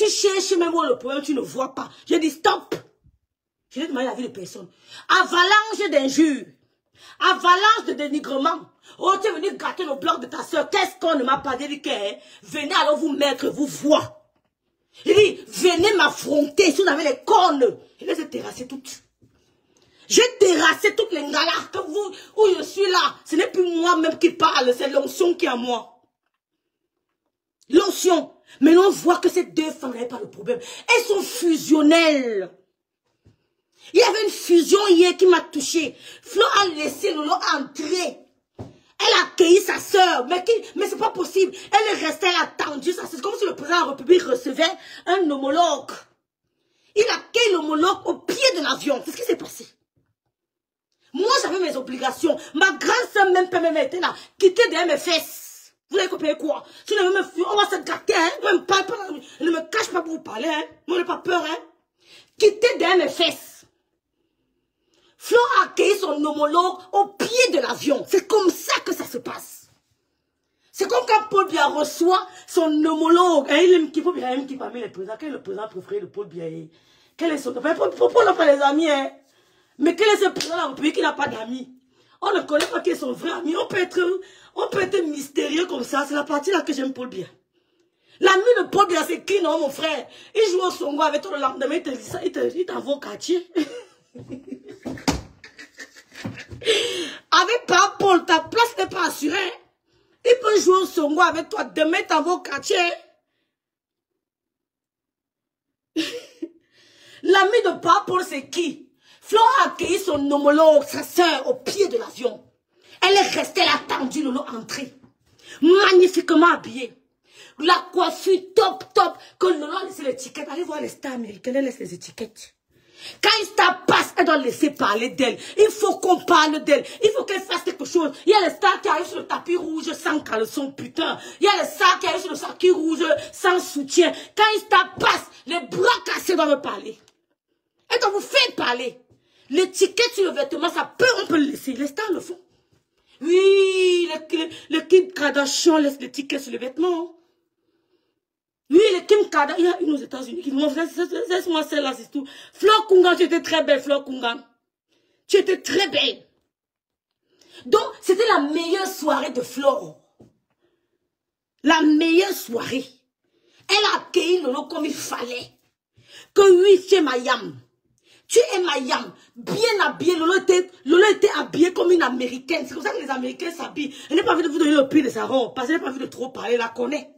tu cherches même où le problème, tu ne vois pas. Je dis stop. Je n'ai demandé la vie de personne. Avalanche d'injures. Avalanche de dénigrement. Oh, tu es venu gâter le bloc de ta soeur. Qu'est-ce qu'on ne m'a pas dit que venez alors vous mettre, vous voir. Il dit, venez m'affronter si vous avez les cornes. Je les ai terrassées toutes. J'ai terrassé toutes les galas que vous, où je suis là. Ce n'est plus moi-même qui parle, c'est l'onction qui est à moi. L'onction. Mais on voit que ces deux femmes n'avaient pas de problème. Elles sont fusionnelles. Il y avait une fusion hier qui m'a touché. Flo a laissé Lolo entrer. Elle a accueilli sa soeur. Mais c'est pas possible. Elle est restée, elle a attendu ça. C'est comme si le président de la République recevait un homologue. Il accueille l'homologue au pied de l'avion. C'est ce qui s'est passé. Moi, j'avais mes obligations. Ma grande soeur même peut me mettre là. Quitter derrière mes fesses. Vous avez compris quoi? Si on va se gâter, hein? Ne me cache pas pour vous parler, hein? Moi, n'ai pas peur, hein? Quitter derrière mes fesses. Flo a accueilli son homologue au pied de l'avion. C'est comme ça que ça se passe. C'est comme quand Paul Biya reçoit son homologue. Et il aime qui parmi les présidents. Quel est le président préféré de Paul Biya? Quel est son... Paul n'a pas les amis, hein? Mais quel est ce président de la République qui n'a pas d'amis? On ne connaît pas qui est son vrai ami. On peut être mystérieux comme ça. C'est la partie là que j'aime Paul Biya. L'ami de Paul Biya, c'est qui, non, mon frère? Il joue au songo avec toi le lendemain, il t'envoie au quartier. Avec pas Paul, ta place n'est pas assurée. Il peut jouer au songo avec toi, demain t'envoie au quartier. L'ami de Paul, c'est qui? Flo a accueilli son homologue, sa soeur, au pied de l'avion. Elle est restée, elle a attendu Lolo entrer. Magnifiquement habillée. La coiffure top. Que Lolo a laissé l'étiquette. Allez voir les stars américaines, elle laisse les étiquettes. Quand une star passe, elle doit laisser parler d'elle. Il faut qu'on parle d'elle. Il faut qu'elle fasse quelque chose. Il y a les stars qui arrivent sur le tapis rouge sans caleçon, putain. Il y a les stars qui arrivent sur le tapis rouge sans soutien. Quand une star passe, les bras cassés doivent parler. Elle doit vous faire parler. L'étiquette sur le vêtement, on peut le laisser. Les stars le font. Oui, le Kim Kardashian laisse l'étiquette sur le vêtement. Oui, le Kim Kardashian, il y a une aux États-Unis qui dit, laisse-moi celle-là, c'est tout. Flore Kungan, tu étais très belle, Flore Kungan. Tu étais très belle. Donc, c'était la meilleure soirée de Flore. La meilleure soirée. Elle a accueilli Lolo comme il fallait. Que oui, tu es ma yam. Tu es ma yam. Bien habillée. Lolo était habillée comme une Américaine. C'est comme ça que les Américains s'habillent. Elle n'a pas envie de vous donner le prix de sa robe. Parce qu'elle n'a pas envie de trop parler, elle la connaît.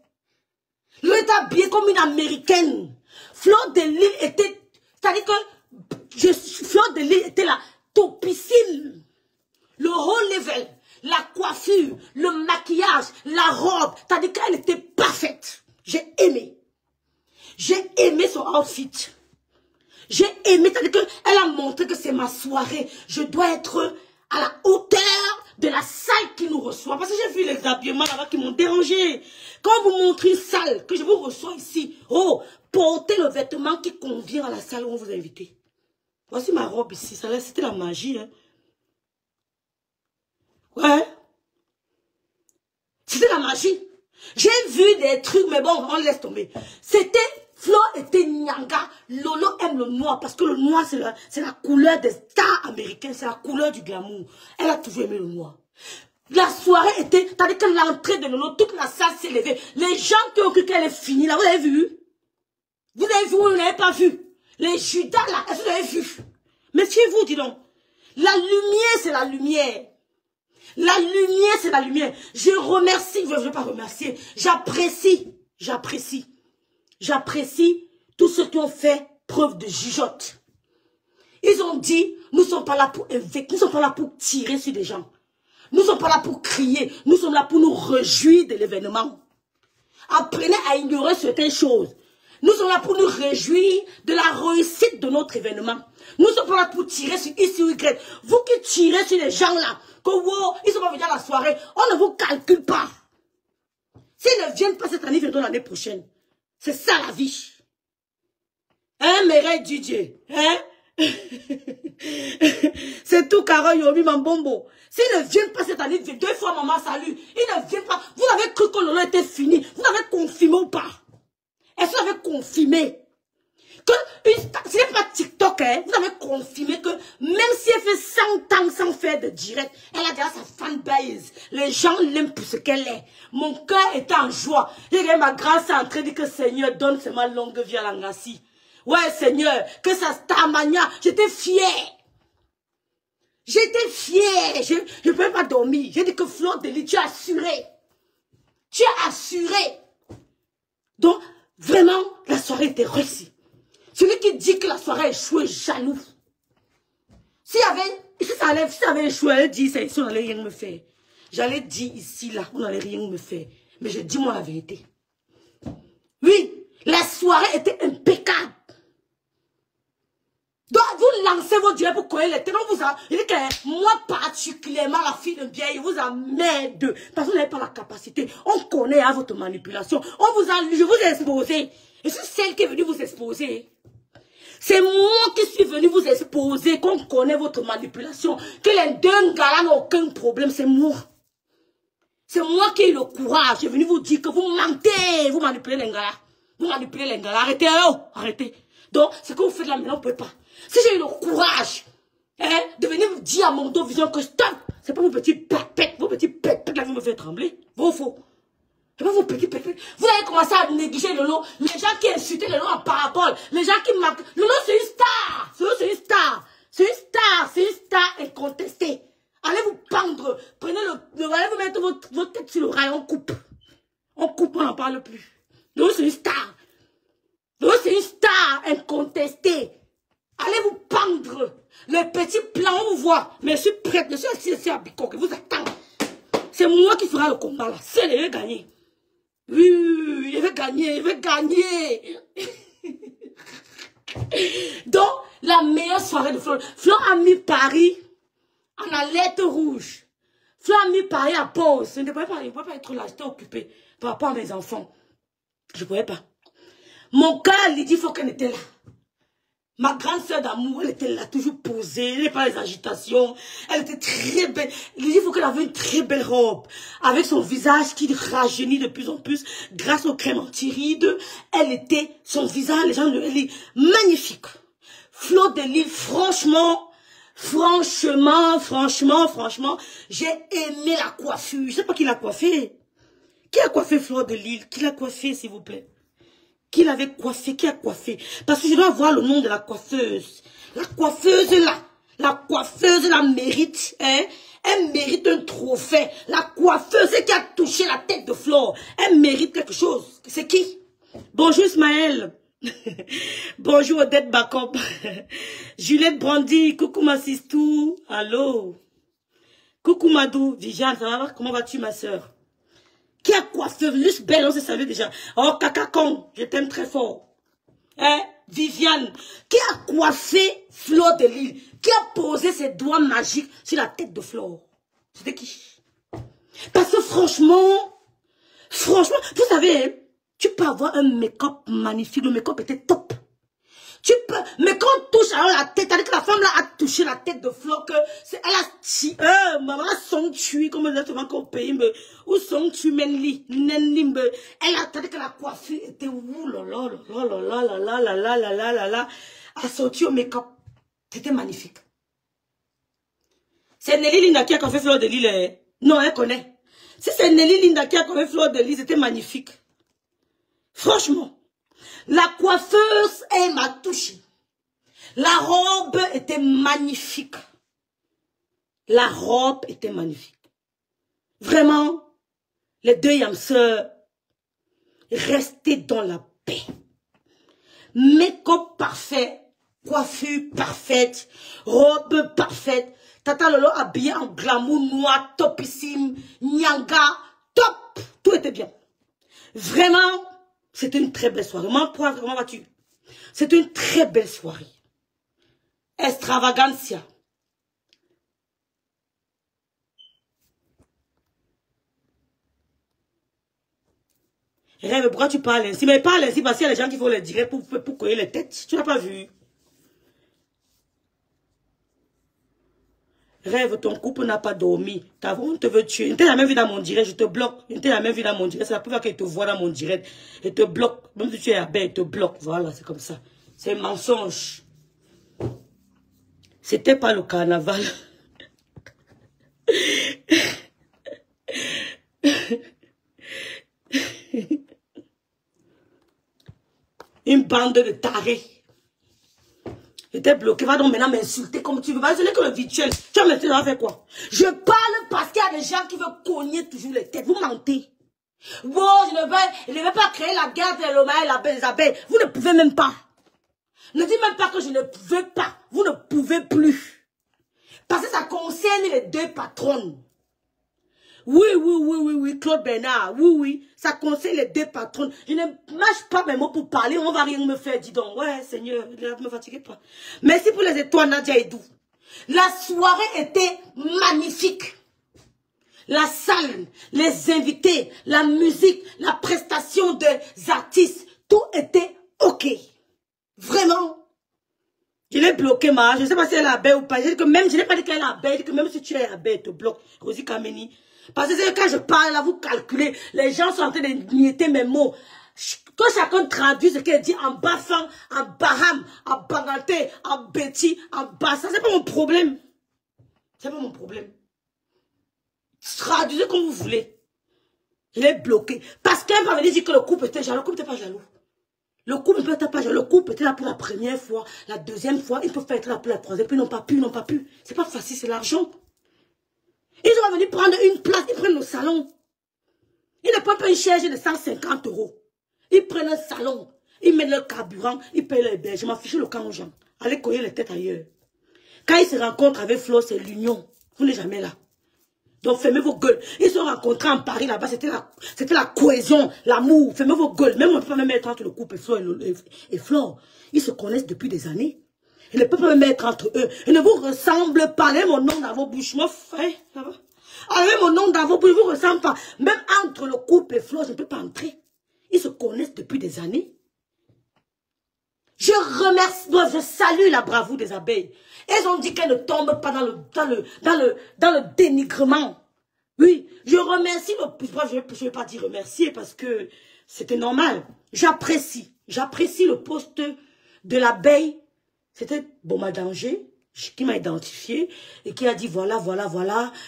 Lolo était habillée comme une Américaine. Fleur de Lille était... C'est-à-dire que... Fleur de Lille était la topicile. Le haut level. La coiffure. Le maquillage. La robe. C'est-à-dire qu'elle était parfaite. J'ai aimé. J'ai aimé son outfit. J'ai aimé, c'est-à-dire qu'elle a montré que c'est ma soirée. Je dois être à la hauteur de la salle qui nous reçoit. Parce que j'ai vu les habillements là-bas qui m'ont dérangé. Quand vous montrez une salle, que je vous reçois ici, oh, portez le vêtement qui convient à la salle où on vous a invité. Voici ma robe ici, c'était la magie. Hein. Ouais. C'était la magie. J'ai vu des trucs, mais bon, on laisse tomber. C'était... Flo était Nyanga. Lolo aime le noir parce que le noir, c'est la couleur des stars américaines. C'est la couleur du glamour. Elle a toujours aimé le noir. La soirée était... C'est-à-dire que l'entrée de Lolo, toute la salle s'est levée. Les gens qui ont cru qu'elle est finie, là, vous avez vu? Vous avez vu ou vous n'avez pas vu? Les Judas, là, est-ce que vous avez vu? Mais si vous, dis donc, la lumière, c'est la lumière. La lumière, c'est la lumière. Je remercie, je ne veux pas remercier. J'apprécie. J'apprécie tous ceux qui ont fait preuve de jugeote. Ils ont dit, nous ne sommes pas là pour éviter, nous ne sommes pas là pour tirer sur des gens. Nous ne sommes pas là pour crier, nous sommes là pour nous réjouir de l'événement. Apprenez à ignorer certaines choses. Nous sommes là pour nous réjouir de la réussite de notre événement. Nous ne sommes pas là pour tirer sur X ou Y. Vous qui tirez sur les gens là, que wow, ils sont pas venus à la soirée, on ne vous calcule pas. S'ils ne viennent pas cette année, ils viendront l'année prochaine. C'est ça la vie. Hein, Mireille Didier? Hein? C'est tout, Carole Yomi Mambombo. S'ils ne viennent pas cette année, deux fois maman salut. Ils ne viennent pas. Vous avez cru que Lolo était fini. Vous avez confirmé ou pas? Est-ce que vous avez confirmé que ce n'est pas TikTok, hein, vous avez confirmé que même si elle fait 100 ans sans faire de direct, elle a déjà sa fanbase. Les gens l'aiment pour ce qu'elle est. Mon cœur était en joie. J'ai regardé ma grâce en train de dire que Seigneur, donne seulement longue vie à l'Angassi. Ouais, Seigneur, que ça stamania. J'étais fière. J'étais fière. Je ne pouvais pas dormir. J'ai dit que Fleur de Lys, tu as assuré. Tu as assuré. Donc, vraiment, la soirée était réussie. Celui qui dit que la soirée a échoué est jaloux. Si ça avait échoué, elle dit, ça, ici, on n'allait rien me faire. J'allais dire ici, là, on n'allait rien me faire. Mais je dis moi la vérité. Oui, la soirée était impeccable. Donc, vous lancez vos dieux pour connaître les ténors. Il dit que moi, particulièrement, la fille de bien, il vous emmerde. Parce que vous n'avez pas la capacité. On connaît à votre manipulation. Je vous ai exposé. Et c'est celle qui est venue vous exposer. C'est moi qui suis venu vous exposer, qu'on connaît votre manipulation, que les deux gars n'ont aucun problème, c'est moi. C'est moi qui ai le courage. Je suis venu vous dire que vous mentez, vous manipulez les gars. Vous manipulez les gars. Arrêtez, oh, arrêtez. Donc, ce que vous faites là maintenant, on ne peut pas. Si j'ai eu le courage de venir vous dire à mon dos vision que stop, c'est pas vos petits pépettes là qui me font trembler. Vos faux. C'est pas vos petits pépettes. Vous avez commencé à négliger le lot. Les gens qui insultaient le lot en parabole. Les gens qui marquent. Le lot, c'est une star. Le lot, c'est une star. C'est une star. C'est une star incontestée. Allez vous pendre. Prenez allez vous mettre votre tête sur le rail. On coupe. On coupe, on n'en parle plus. Le lot, c'est une star. Le lot, c'est une star incontestée. Allez vous pendre. Les petits plans, on vous voit. Mais je suis prête. Je suis assis à Bicoque. Vous attendez. C'est moi qui fera le combat là. C'est lui qui va gagner. Oui, il va gagner, il va gagner. Donc, la meilleure soirée de Fleur. Fleur a mis Paris en alerte rouge. Fleur a mis Paris à pause. Je ne pouvais pas être là, j'étais occupée par rapport à mes enfants. Je ne pouvais pas. Mon cœur, Lydie, il faut qu'elle était là. Ma grande sœur d'amour, elle était là, toujours posée, elle n'avait pas les agitations, elle était très belle. Lydie, il faut qu'elle avait une très belle robe, avec son visage qui rajeunit de plus en plus, grâce aux crèmes anti-rides. Elle était, son visage, les gens, elle est magnifique. Fleur de Lys, franchement, j'ai aimé la coiffure. Je ne sais pas qui l'a coiffée. Qui a coiffé Fleur de Lys? Qui l'a coiffée, s'il vous plaît? Qui l'avait coiffé? Qui a coiffé? Parce que je dois avoir le nom de la coiffeuse. La coiffeuse là mérite, hein? Elle mérite un trophée. La coiffeuse qui a touché la tête de Flore, elle mérite quelque chose. C'est qui? Bonjour Ismaël. Bonjour Odette Bacop. Juliette Brandy. Coucou ma sistou. Allô. Coucou Madou. Viviane, ça va? Comment vas-tu ma soeur? Qui a coiffé, juste belle, on se savait déjà. Oh, Kakakon, je t'aime très fort. Hein, Viviane, qui a coiffé Fleur de Lys, qui a posé ses doigts magiques sur la tête de Flore. C'était qui? Parce que franchement, vous savez, hein, tu peux avoir un make-up magnifique, le make-up était top. Tu peux, mais quand on touche alors la tête, c'est-à-dire que la femme là a touché la tête de Flore, que elle a maman son tué comme exactement qu'au pays, ou son tu menli, nenlimbe. Elle a, c'est-à-dire que la coiffure était oulala, assortie au make-up. C'était magnifique. C'est Nelly Linda qui a coiffé Fleur de Lys. Non, elle connaît. Si c'est Nelly Linda qui a coiffé Fleur de Lys, c'était magnifique. Franchement. La coiffeuse, elle m'a touché. La robe était magnifique. La robe était magnifique. Vraiment, les deux yam sœurs restaient dans la paix. Make-up parfait, coiffure parfaite, robe parfaite. Tata Lolo habillée en glamour noir, topissime, nyanga, top. Tout était bien. Vraiment. C'était une très belle soirée. Comment vas-tu? C'était une très belle soirée. Extravaganza. Rêve, pourquoi tu parles ainsi? Mais parle ainsi parce qu'il y a des gens qui font les directs pour coller les têtes. Tu n'as pas vu? Rêve, ton couple n'a pas dormi. On te veut tuer. Tu n'as même vu dans mon direct, je te bloque. Tu n'as même vu dans mon direct. C'est la première fois qu'il te voit dans mon direct. Il te bloque. Même si tu es à bain, il te bloque. Voilà, c'est comme ça. C'est un mensonge. C'était pas le carnaval. Une bande de tarés. J'étais bloqué. Va donc maintenant m'insulter comme tu veux. Ce n'est que le virtuel. Tu vas maintenant faire quoi? Je parle parce qu'il y a des gens qui veulent cogner toujours les têtes. Vous mentez. Bon, je ne vais pas créer la guerre de l'homme et les abeilles. Vous ne pouvez même pas. Ne dites même pas que je ne veux pas. Vous ne pouvez plus. Parce que ça concerne les deux patronnes. Oui, Claude Bernard, oui, ça concerne les deux patronnes. Je ne mâche pas mes mots pour parler, on va rien me faire, dis donc. Ouais, Seigneur, ne me fatiguez pas. Merci pour les étoiles, Nadia Edou. La soirée était magnifique. La salle, les invités, la musique, la prestation des artistes, tout était OK. Vraiment. Je l'ai bloqué, je ne sais pas si elle est abeille ou pas. Je n'ai pas dit qu'elle est abeille, que même si tu es abeille, elle te bloque. Rosie Kameni. Parce que quand je parle, là, vous calculez. Les gens sont en train de niéter mes mots. Que chacun traduit ce qu'elle dit en Bafang, en Baham, en Bangalté, en Betty, en Bassa. C'est pas mon problème. C'est pas mon problème. Traduisez comme vous voulez. Je l'ai bloqué. Parce qu'elle m'avait dit que le couple était jaloux. Le couple n'était pas jaloux. Le couple n'était pas jaloux. Le couple était là pour la première fois, la deuxième fois. Ils peuvent pas être là pour la troisième. Puis ils n'ont pas pu. C'est pas facile, c'est l'argent. Ils ont venu prendre une place, ils prennent le salon. Ils ne prennent pas une chaise de 150 €. Ils prennent un salon, ils mettent leur carburant, ils payent leur hébergement, fichent le camp aux gens. Allez cogner les têtes ailleurs. Quand ils se rencontrent avec Flo, c'est l'union. Vous n'êtes jamais là. Donc fermez vos gueules. Ils se sont rencontrés en Paris là-bas, c'était la cohésion, l'amour. Fermez vos gueules. Même on ne peut pas même mettre entre le couple et Flo. Ils se connaissent depuis des années. Ils ne peuvent pas me mettre entre eux. Ils ne vous ressemblent pas. Allez mon nom dans vos bouches. Moi, allez mon nom dans vos bouches. Ils ne vous ressemblent pas. Même entre le couple et Flo, je ne peux pas entrer. Ils se connaissent depuis des années. Je remercie, je salue la bravoure des abeilles. Elles ont dit qu'elles ne tombent pas dans le dénigrement. Oui, je remercie, je ne vais pas dire remercier parce que c'était normal. J'apprécie le poste de l'abeille. C'était Boma Danger qui m'a identifié et qui a dit voilà,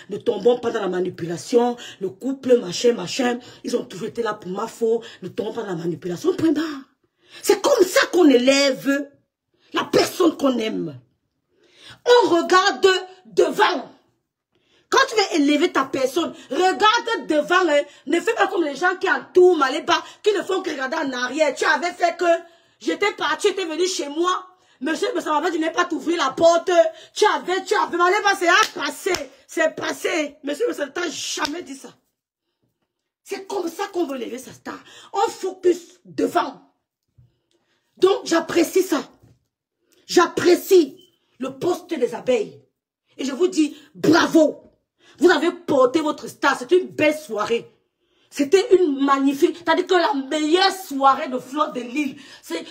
ne tombons pas dans la manipulation, le couple, machin, ils ont toujours été là pour ma faute, ne tombons pas dans la manipulation, point barre. C'est comme ça qu'on élève la personne qu'on aime. On regarde devant. Quand tu veux élever ta personne, regarde devant, hein. Ne fais pas comme les gens qui entourent Maléba, qui ne font que regarder en arrière. Tu avais fait que j'étais parti, tu étais venu chez moi. Monsieur, ça m'avait dit, tu n'es pas t'ouvrir la porte. Tu avais, Maléba, c'est passé. Monsieur, ça ne t'a jamais dit ça. C'est comme ça qu'on veut élever sa star. On focus devant. Donc, j'apprécie ça. J'apprécie le poste des abeilles. Et je vous dis, bravo. Vous avez porté votre star. C'était une belle soirée. C'était une magnifique. C'est-à-dire que la meilleure soirée de Fleur de Lille.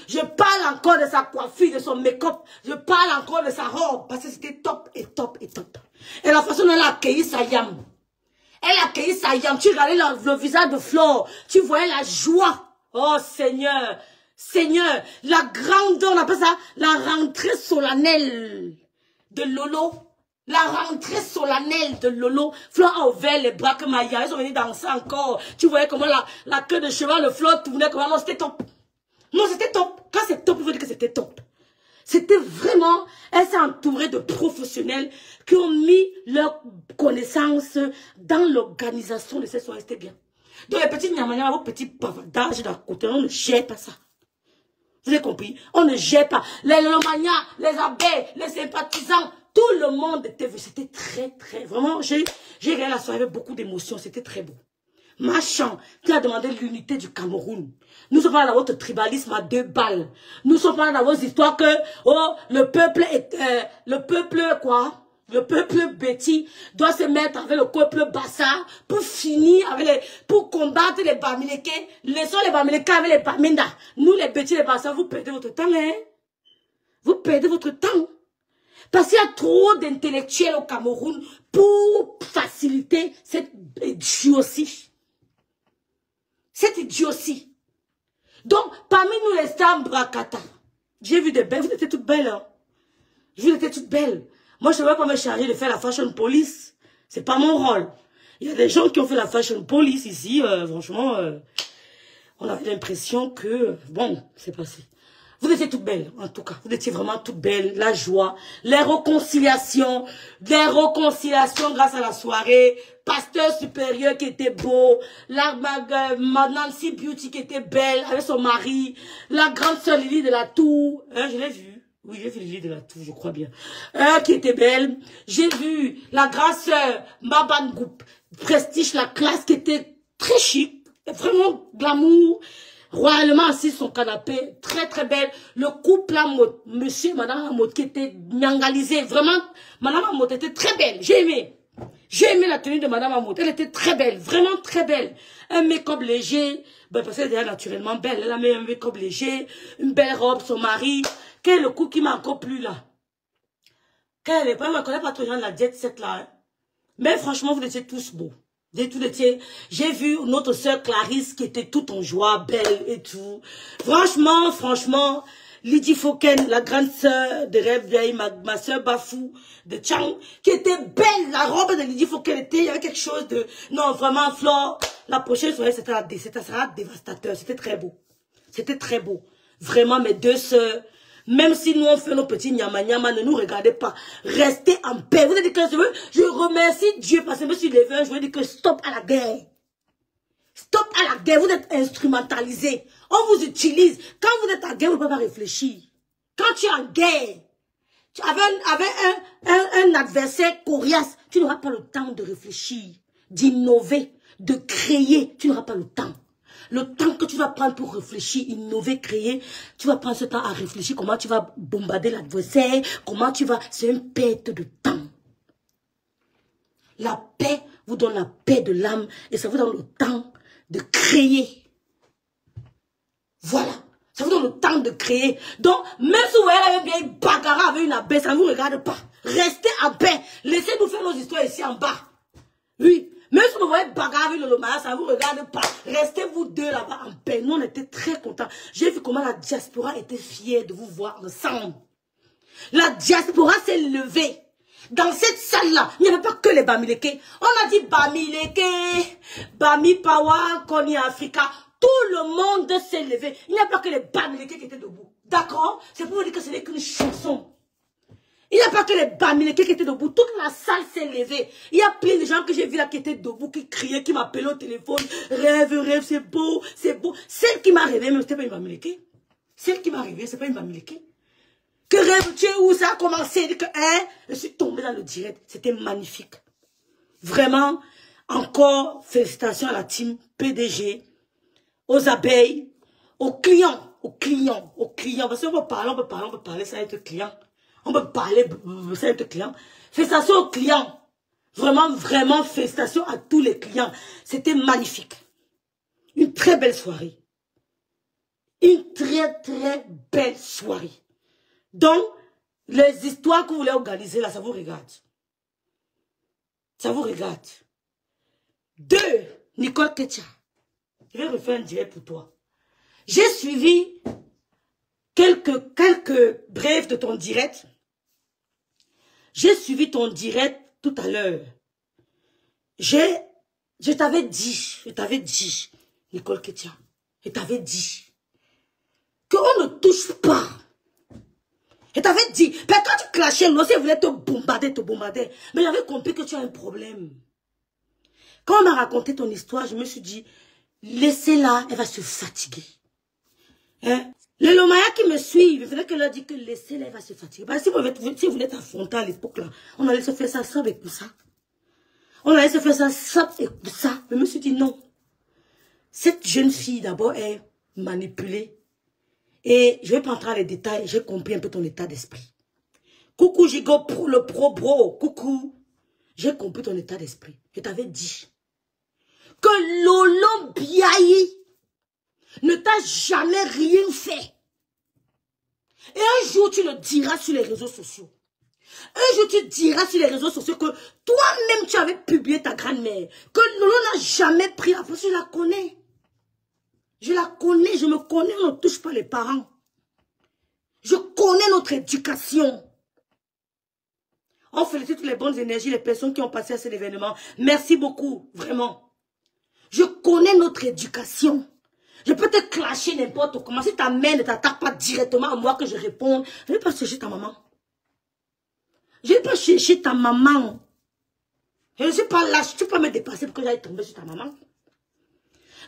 Je parle encore de sa coiffure, de son make-up. Je parle encore de sa robe. Parce que c'était top et top et top. Et la façon dont elle a accueilli sa yam. Elle a accueilli sa yam. Tu regardais le visage de Fleur. Tu voyais la joie. Oh Seigneur. Seigneur, la grande, on appelle ça la rentrée solennelle de Lolo. La rentrée solennelle de Lolo. Flo a ouvert les bras comme Maya. Ils sont venus danser encore. Tu voyais comment la queue de cheval, le Flo tournait comment. Non, c'était top. Non, c'était top. Quand c'est top, il faut dire que c'était top. C'était vraiment, elle s'est entourée de professionnels qui ont mis leurs connaissances dans l'organisation de cette soirée. C'était bien. Donc les petits nyamanyas, vos petits bavardages d'un côté, on ne gère pas ça. Vous avez compris? On ne gère pas. Les lomanias, les abeilles, les sympathisants, tout le monde était vu. C'était très, vraiment, j'ai regardé la soirée avec beaucoup d'émotion. C'était très beau. Machan, qui a demandé l'unité du Cameroun. Nous sommes pas dans votre tribalisme à 2 balles. Nous sommes pas dans vos histoires que, oh, le peuple Betty doit se mettre avec le peuple Bassa pour finir pour combattre les Bamileke. Laissons les Bamileke avec les Baminda. Nous, les Betty, les Bassa, vous perdez votre temps, hein? Vous perdez votre temps. Parce qu'il y a trop d'intellectuels au Cameroun pour faciliter cette idiotie. Cette idiotie. Donc, parmi nous les stars Brakata, j'ai vu des belles, vous étiez toutes belles. Hein? Vous étiez toutes belles. Moi, je ne vais pas me charger de faire la fashion police. C'est pas mon rôle. Il y a des gens qui ont fait la fashion police ici. Franchement, on avait l'impression que, bon, c'est passé. Vous étiez toutes belles, en tout cas. Vous étiez vraiment toutes belles. La joie, les réconciliations grâce à la soirée. Pasteur supérieur qui était beau. Nancy Beauty qui était belle avec son mari. La grande sœur Lily de la Tour. Je l'ai vue. Oui, j'ai vu Lily de la Tour, je crois bien. Qui était belle. J'ai vu la grande sœur Maban Group. Prestige, la classe qui était très chic. Vraiment glamour. Royalement assis sur son canapé, très très belle. Le couple là, monsieur et madame Amot qui était nyangalisé. Vraiment, madame Amot était très belle. J'ai aimé. J'ai aimé la tenue de madame Amot. Elle était très belle, vraiment très belle. Un make-up léger, ben, parce qu'elle est déjà naturellement belle. Elle a mis un make-up léger, une belle robe, son mari. Quel est le coup qui m'a encore plu là? Quel est pas, je ne connais pas trop les gens de la jet set là. Hein. Mais franchement, vous étiez tous beaux. J'ai vu notre sœur Clarisse qui était toute en joie, belle et tout. Franchement, Lydie Foken, la grande sœur de Rêve Vieille, ma sœur Bafou de Chang, qui était belle. La robe de Lydie Foken il y avait quelque chose de... Non, vraiment, Flore, la prochaine soirée, ça sera dévastateur. C'était très beau. C'était très beau. Vraiment, mes deux sœurs... Même si nous on fait nos petits nyama, ne nous regardez pas. Restez en paix. Vous avez dit que je remercie Dieu parce que je me suis levé. Je vous dis que stop à la guerre. Stop à la guerre. Vous êtes instrumentalisés. On vous utilise. Quand vous êtes en guerre, vous ne pouvez pas réfléchir. Quand tu es en guerre, avec un adversaire coriace, tu n'auras pas le temps de réfléchir, d'innover, de créer. Tu n'auras pas le temps. Le temps que tu vas prendre pour réfléchir, innover, créer, tu vas prendre ce temps à réfléchir comment tu vas bombarder l'adversaire, comment tu vas... C'est une perte de temps. La paix vous donne la paix de l'âme et ça vous donne le temps de créer. Voilà. Ça vous donne le temps de créer. Donc, même si vous voyez la vieille bagarre avec une abeille, ça ne vous regarde pas. Restez en paix. Laissez-nous faire nos histoires ici en bas. Oui. Même si vous voyez bagarre avec le Lomaya, ça ne vous regarde pas. Restez vous deux là-bas en paix. Nous, on était très contents. J'ai vu comment la diaspora était fière de vous voir ensemble. La diaspora s'est levée. Dans cette salle-là, il n'y avait pas que les Bamileke. On a dit Bamileke, Bami Pawa, Koni Africa. Tout le monde s'est levé. Il n'y a pas que les Bamileke qui étaient debout. D'accord? C'est pour vous dire que ce n'est qu'une chanson. Il n'y a pas que les Bamileke qui étaient debout. Toute la salle s'est levée. Il y a plein de gens que j'ai vus là qui étaient debout, qui criaient, qui m'appelaient au téléphone. Rêve, c'est beau, c'est beau. Celle qui m'a rêvé, même, c'était pas une Bamileke. Celle qui m'a rêvé, c'est pas une Bamileke. Que rêves-tu où ça a commencé? Que, je suis tombée dans le direct. C'était magnifique. Vraiment, encore félicitations à la team PDG, aux abeilles, aux clients. Parce qu'on peut parler, ça va être client. On peut parler, ça va être client. Félicitations aux clients. Vraiment, félicitations à tous les clients. C'était magnifique. Une très belle soirée. Une très, très belle soirée. Donc, les histoires que vous voulez organiser là, ça vous regarde. Ça vous regarde. 2, Nicole Ketcha. Je vais refaire un direct pour toi. J'ai suivi quelques brefs de ton direct. J'ai suivi ton direct tout à l'heure. Je t'avais dit, Nicole Ketcha, je t'avais dit qu'on ne touche pas. Je t'avais dit, mais quand tu clashais, l'autre voulait te bombarder. Mais j'avais compris que tu as un problème. Quand on m'a raconté ton histoire, je me suis dit, laissez-la, elle va se fatiguer. Hein? Les Lomaya qui me suivent, il faudrait que leur dise que laissez-la, elle va se fatiguer. Parce que si vous voulez affronter à l'époque, là, on allait se faire ça sans et pour ça. On allait se faire ça sans et pour ça. Mais je me suis dit, non. Cette jeune fille, d'abord, est manipulée. Et je ne vais pas entrer dans les détails, j'ai compris un peu ton état d'esprit. Coucou Gigo, le pro-bro, coucou. J'ai compris ton état d'esprit. Je t'avais dit que Lolo Biaï ne t'a jamais rien fait. Et un jour, tu le diras sur les réseaux sociaux. Un jour, tu diras sur les réseaux sociaux que toi-même, tu avais publié ta grand-mère. Que Lolo n'a jamais pris la place. Je la connais. Je la connais, je me connais, on ne touche pas les parents. Je connais notre éducation. On félicite toutes les bonnes énergies, les personnes qui ont passé à cet événement. Merci beaucoup, vraiment. Je connais notre éducation. Je peux te clasher n'importe comment. Si ta mère ne t'attaque pas directement à moi que je réponde, je ne vais pas chercher ta maman. Je ne vais pas chercher ta maman. Je ne suis pas lâche. Tu peux pas me dépasser pour que j'aille tomber sur ta maman.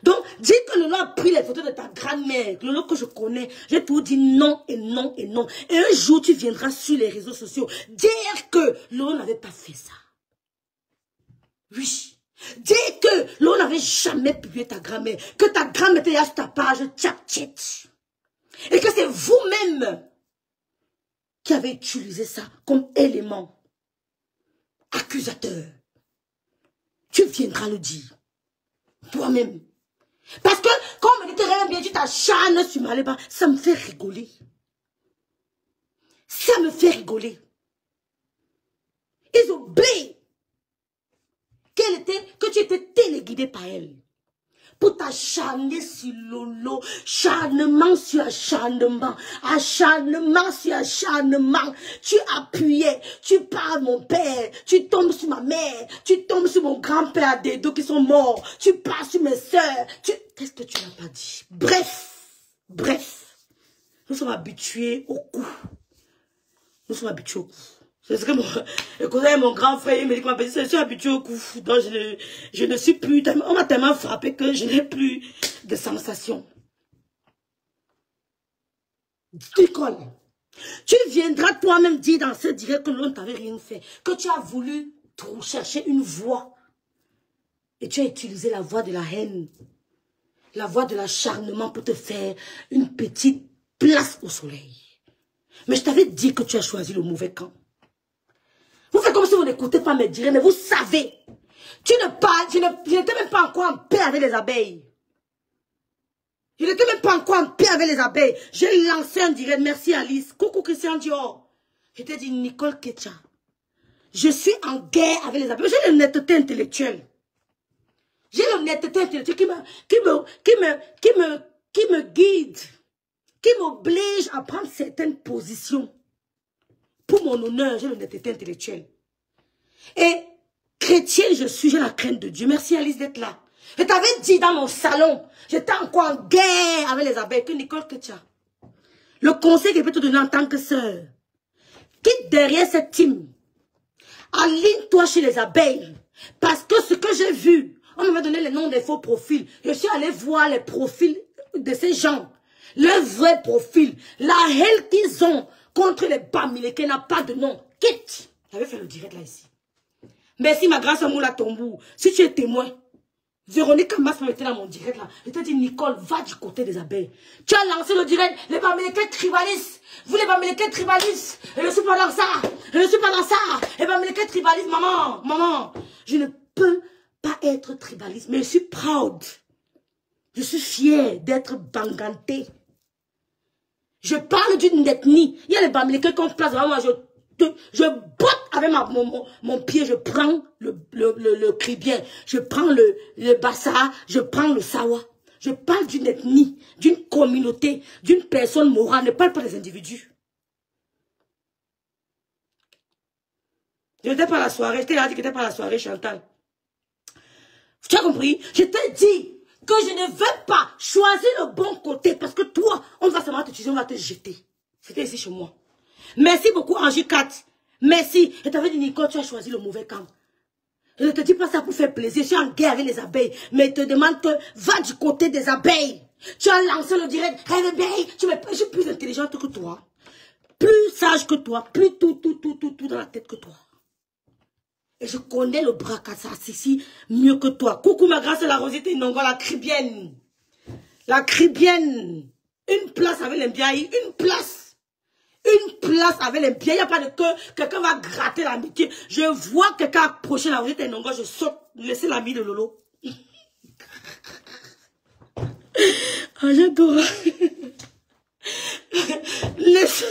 Donc, dis que Lolo a pris les photos de ta grand-mère, Lolo que je connais. J'ai tout dit non et non et non. Et un jour, tu viendras sur les réseaux sociaux dire que Lolo n'avait pas fait ça. Oui. Dis que Lolo n'avait jamais publié ta grand-mère. Que ta grand-mère était sur ta page Snapchat. Et que c'est vous-même qui avez utilisé ça comme élément accusateur. Tu viendras le dire. Toi-même. Parce que, quand on me dit rien bien, tu t'acharnes sur ma lèvre, ça me fait rigoler. Ça me fait rigoler. Ils oublient que tu étais téléguidé par elle. Pour t'acharner sur Lolo, acharnement sur acharnement, acharnement sur acharnement. Tu appuyais, tu parles mon père, tu tombes sur ma mère, tu tombes sur mon grand-père, des deux qui sont morts, tu parles sur mes soeurs, qu'est-ce que tu n'as pas dit? Bref, nous sommes habitués au coup. Nous sommes habitués au coup. C'est ce que mon grand frère, il me dit qu'on je suis habitué au coup. Donc je ne suis plus, on m'a tellement frappé que je n'ai plus de sensation. Nicole, tu viendras toi-même dire dans ce direct que l'on ne t'avait rien fait, que tu as voulu chercher une voie. Et tu as utilisé la voie de la haine, la voie de l'acharnement pour te faire une petite place au soleil. Mais je t'avais dit que tu as choisi le mauvais camp. Vous faites comme si vous n'écoutez pas mes dires, mais vous savez. Tu ne parles, je n'étais même pas encore en paix avec les abeilles. Je n'étais même pas encore en paix avec les abeilles. J'ai lancé un direct, merci Alice. Coucou Christian Dior. Je t'ai dit Nicole Ketcha. Je suis en guerre avec les abeilles. J'ai l'honnêteté intellectuelle. J'ai l'honnêteté intellectuelle qui me guide, qui m'oblige à prendre certaines positions. Pour mon honneur, j'ai l'honnêteté intellectuelle. Et chrétienne, je suis, j'ai la crainte de Dieu. Merci Alice d'être là. Je t'avais dit dans mon salon, j'étais encore en guerre avec les abeilles, que Nicole Ketcha. Le conseil que je peux te donner en tant que sœur, quitte derrière cette team. Aligne-toi chez les abeilles. Parce que ce que j'ai vu, on m'avait donné les noms des faux profils. Je suis allé voir les profils de ces gens. Le vrai profil. La haine qu'ils ont contre les Bamilés qui n'a pas de nom. Quitte. J'avais fait le direct là ici. Merci ma grâce à Moula Tombou. Si tu es témoin, Véronique Amas m'a été dans mon direct là. Je te dis Nicole, va du côté des abeilles. Tu as lancé le direct. Les Bamilés tribalistes. Vous les Bamilés tribalistes. Je ne suis pas dans ça. Je ne suis pas dans ça. Les Bamilés tribalistes. Maman. Je ne peux pas être tribaliste. Mais je suis proud. Je suis fière d'être bangantée. Je parle d'une ethnie. Il y a les Bamilés qu'on place devant moi. Je botte avec mon pied. Je prends le cribien. Je prends le bassa. Je prends le sawa. Je parle d'une ethnie, d'une communauté, d'une personne morale. Je ne parle pas des individus. Je n'étais pas à la soirée. Je t'ai dit que tu n'étais pas à la soirée, Chantal. Tu as compris? Je t'ai dit que je ne veux pas choisir le bon côté parce que toi, on va seulement te tuer, on va te jeter. C'était ici chez moi. Merci beaucoup, Angie 4. Merci. Je t'avais dit, Nicole, tu as choisi le mauvais camp. Je ne te dis pas ça pour faire plaisir. Je suis en guerre avec les abeilles. Mais je te demande que va du côté des abeilles. Tu as lancé le direct. Hey, abeille, je suis plus intelligente que toi. Plus sage que toi. Plus tout dans la tête que toi. Et je connais le bracassas ici mieux que toi. Coucou ma grâce, la Rosette Inongo, la cribienne. La cribienne. Une place avec les biailles. Une place. Une place avec les biailles. Il n'y a pas de que quelqu'un va gratter l'amitié. Je vois quelqu'un approcher la Rosette Inongo, je saute. Laissez l'ami de Lolo. Ah, j'adore. Laisse.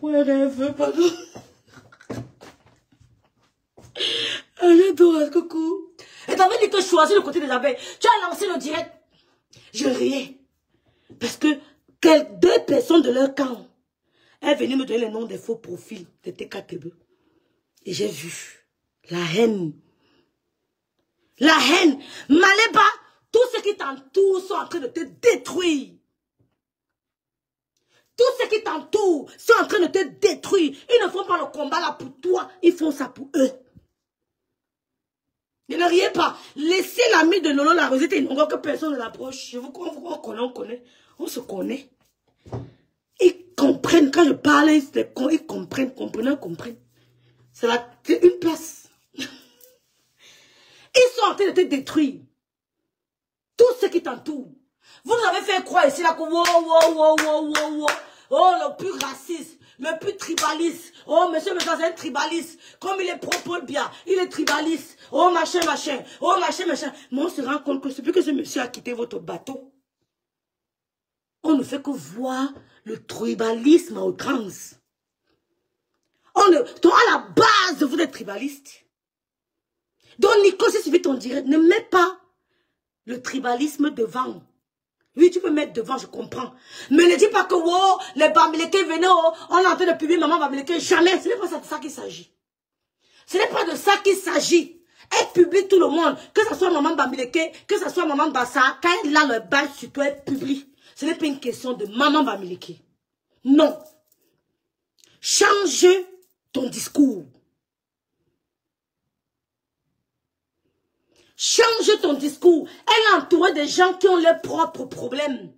Ouais, rêve, pardon. J'adore, coucou. Et t'avais dit que je choisis le côté des abeilles. Tu as lancé le direct. Je riais. Parce que deux personnes de leur camp est venue me donner les noms des faux profils de TKTB. Et j'ai vu la haine. La haine. Maléba, tous ceux qui t'entourent sont en train de te détruire. Tous ceux qui t'entourent sont en train de te détruire. Ils ne font pas le combat là pour toi, ils font ça pour eux. Ne riez pas. Laissez l'ami de Lolo la Rosette et non que personne ne l'approche. Je vous connaît, on connaît. On se connaît. Ils comprennent. Quand je parle, ils comprennent. Comprennent. C'est une place. Ils sont en train de te détruire. Tous ceux qui t'entourent. Vous nous avez fait croire ici là que wow. Oh, le plus raciste, le plus tribaliste. Oh, monsieur, c'est un tribaliste. Comme il est propre bien, il est tribaliste. Oh, machin. Oh, machin. Mais on se rend compte que depuis que ce monsieur a quitté votre bateau, on ne fait que voir le tribalisme à outrance. Donc, à la base, vous êtes tribaliste. Donc, Nico, si tu veux ton direct, ne mets pas le tribalisme devant. Oui, tu peux mettre devant, je comprends. Mais ne dis pas que, wow, les Bamileke venaient, oh, on est en train de publier Maman Bamileke. Jamais. Ce n'est pas de ça qu'il s'agit. Ce n'est pas de ça qu'il s'agit. Elle publie tout le monde. Que ce soit Maman Bamileke, que ce soit Maman Bassa, quand elle a le bail sur toi, elle publie. Ce n'est pas une question de Maman Bamileke. Non. Change ton discours. Change ton discours. Elle est entourée de gens qui ont leurs propres problèmes.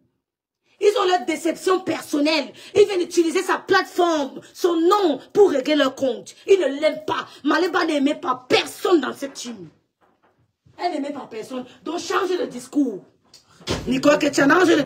Ils ont leur déception personnelle. Ils viennent utiliser sa plateforme, son nom, pour régler leur compte. Ils ne l'aiment pas. Maléba n'aimait pas personne dans cette team. Elle n'aimait pas personne. Donc change le discours. Nicolas Ketchan, change le...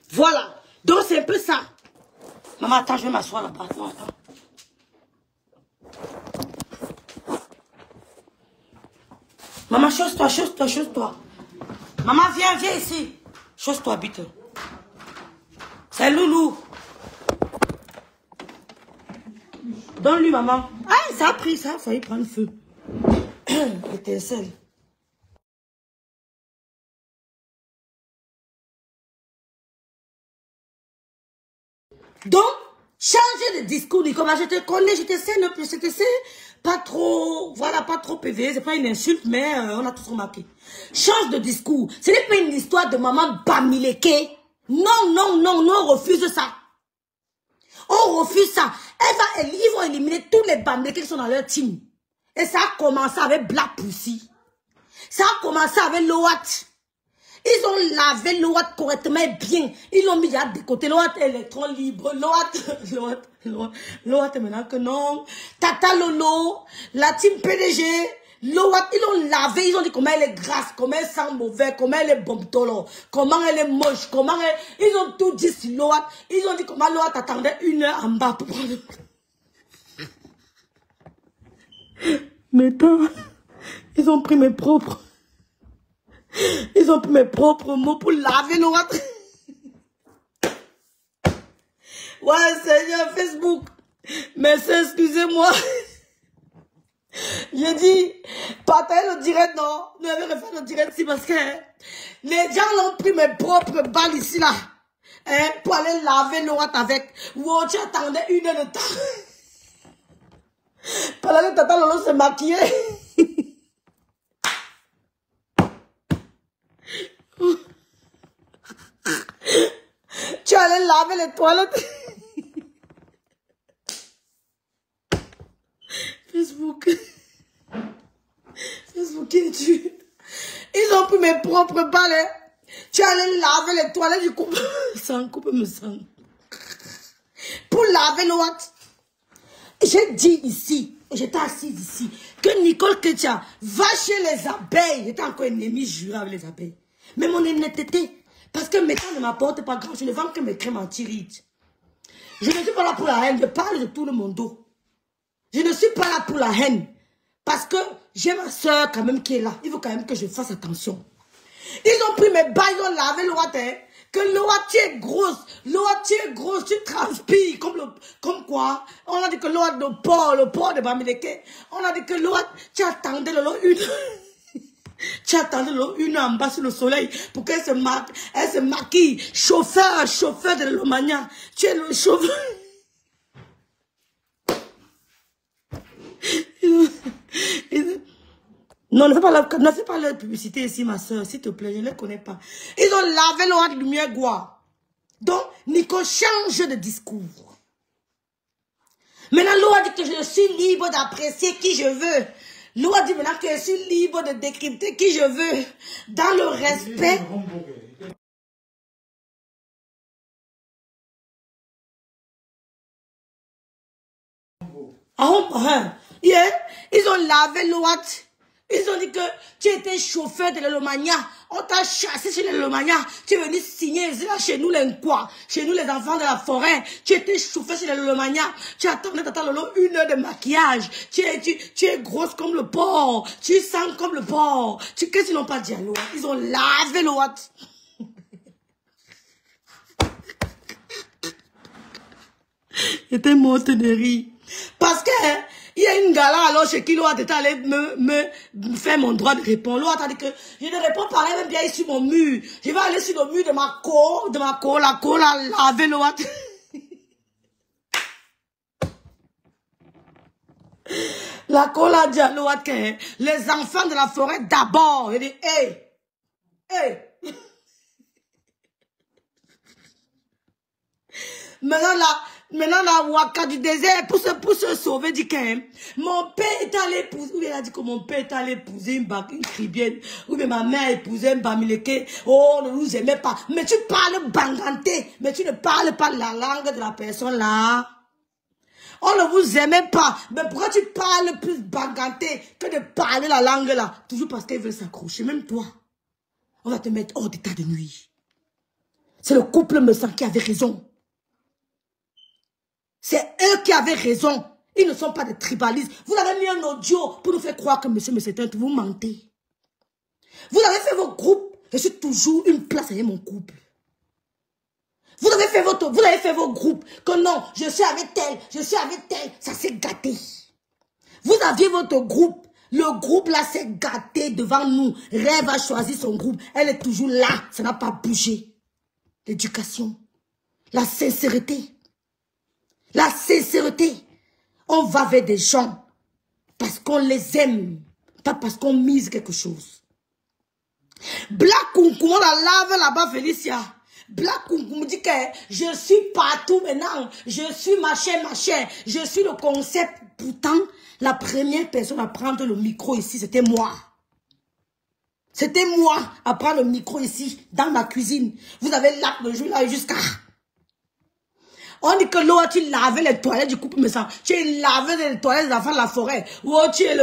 Voilà. Donc c'est un peu ça. Maman, attends, je vais m'asseoir là-bas. Non, attends. Maman, chose-toi. Maman, viens ici. Chose-toi, vite. C'est Loulou. Donne-lui, maman. Ah, ça a pris, ça a failli prendre feu. Étincelle. Donc, changer de discours, Nicolas. Je te connais, je te sais, pas trop, voilà, pas trop PV, c'est pas une insulte, mais on a tous remarqué. Change de discours. Ce n'est pas une histoire de maman Bamileke. Non, on refuse ça. On refuse ça. Ils vont éliminer tous les Bamileke qui sont dans leur team. Et ça a commencé avec Black Pussy. Ça a commencé avec Loat. Ils ont lavé Loat correctement et bien. Ils l'ont mis de côté. Loat électron libre. Loat maintenant que non. Tata Lolo, la team PDG. Loat, ils l'ont lavé. Ils ont dit comment elle est grasse, comment elle sent mauvais, comment elle est bombetolo, comment elle est moche, comment elle... Ils ont tout dit sur Loat. Ils ont dit comment Loat attendait 1 heure en bas pour prendre... Maintenant, ils ont pris mes propres... Ils ont pris mes propres mots pour laver Loat. Ouais, Seigneur, Facebook. Mais excusez-moi. J'ai dit, partagez le direct, non. Nous avons refait le direct ici parce que les gens ont pris mes propres balles ici, là. Hein, pour aller laver Loat avec. Wow, tu attendais 1 heure de temps. Pendant que Tata Lolo se maquillait. Tu allais laver les toilettes. Facebook. Facebook qui est tu. Ils ont pris mes propres balais. Tu allais laver les toilettes du couple. Sans coupe me sang. Pour laver Loat. J'ai dit ici, j'étais assise ici, que Nicole Ketia va chez les abeilles. J'étais encore ennemie jurée avec les abeilles. Mais mon honnêteté, Parce que mes temps ne m'apportent pas grand. Je ne vends que mes crèmes anti-rides. Je ne suis pas là pour la haine. Je parle de tout le monde. Je ne suis pas là pour la haine. Parce que j'ai ma soeur quand même qui est là. Il faut quand même que je fasse attention. Ils ont pris mes bails, ils ont lavé l'eau. Que l'eau, tu es grosse. L'eau, tu es grosse. Tu transpires. Comme quoi? On a dit que l'eau de porc, le porc de Bamileke. On a dit que l'eau, tu attendais l'eau une. Tu attendais l'eau une en bas sur le soleil pour qu'elle se maquille. Chauffeur de l'Omania. Tu es le chauffeur. Non, ne fais pas leur publicité ici, ma soeur, s'il te plaît, je ne les connais pas. Ils ont lavé l'eau de lumière goût. Donc, Nico change de discours. Maintenant, l'eau a dit que je suis libre d'apprécier qui je veux. L'eau a dit maintenant que je suis libre de décrypter qui je veux. Dans le respect. Ils ont lavé l'eau. Ils ont dit que tu étais chauffeur de l'Elomania. On t'a chassé chez l'Elomania. Tu es venu signer là, chez nous les quoi? Chez nous les enfants de la forêt. Tu étais chauffeur chez l'Elomania. Tu attendais t'attends une heure de maquillage. Tu es grosse comme le porc. Tu sens comme le porc. Qu'est-ce qu'ils n'ont pas dit à l'eau? Ils ont lavé l'eau. J'étais morte de rire. Parce que il y a une gala alors chez qui l'autre est allé me faire mon droit de répondre. L'autre a dit que je ne réponds pas, même bien sur mon mur. Je vais aller sur le mur de ma cour, la cour, laver l'autre. La cour a dit à l'autre que les enfants de la forêt d'abord. Je dis, hey. Maintenant, la waka du désert, pour se sauver, dit que mon père est allé épouser, ou il a dit que mon père est allé épouser une cribienne, ou bien ma mère épousait un bamileke, oh, ne nous aimait pas. Mais tu parles banganté, mais tu ne parles pas la langue de la personne là. On ne vous aimait pas, mais pourquoi tu parles plus banganté que de parler la langue là? Toujours parce qu'elle veut s'accrocher, même toi. On va te mettre hors d'état de nuit. C'est le couple me sent qui avait raison. C'est eux qui avaient raison. Ils ne sont pas des tribalistes. Vous avez mis un audio pour nous faire croire que monsieur c'est un tout. Vous mentez. Vous avez fait vos groupes. Je suis toujours une place avec mon couple. Vous avez fait vos groupes. Que non, je suis avec tel. Ça s'est gâté. Vous aviez votre groupe. Le groupe là s'est gâté devant nous. Rêve a choisi son groupe. Elle est toujours là. Ça n'a pas bougé. L'éducation. La sincérité. La sincérité. On va vers des gens parce qu'on les aime, pas parce qu'on mise quelque chose. Black Kunkum, on la lave là-bas, Félicia. Black Kunkum me dit que je suis partout maintenant. Je suis machin. Je suis le concept. Pourtant, la première personne à prendre le micro ici, c'était moi. C'était moi à prendre le micro ici, dans ma cuisine. Vous avez là le jour là jusqu'à... On dit que l'eau, tu lavais les toilettes du couple, mais ça, tu lavais les toilettes des enfants de la forêt. Oh, tu es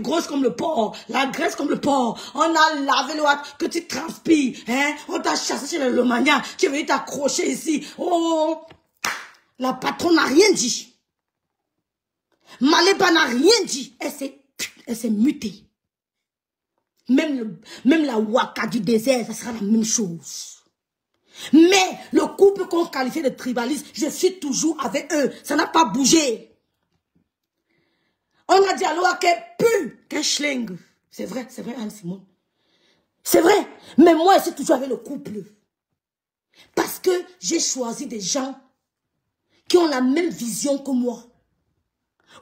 grosse comme le porc, la graisse comme le porc. On a lavé l'eau, que tu transpires, hein. On t'a chassé chez le Lomania, tu es venu t'accrocher ici. Oh, la patronne n'a rien dit. Maléba n'a rien dit. Elle s'est mutée. Même la waka du désert, ça sera la même chose. Mais le couple qu'on qualifie de tribaliste, je suis toujours avec eux. Ça n'a pas bougé. On a dit alors qu'elle pue, qu'elle schlingue. C'est vrai, Anne-Simone. C'est vrai. Mais moi, je suis toujours avec le couple. Parce que j'ai choisi des gens qui ont la même vision que moi.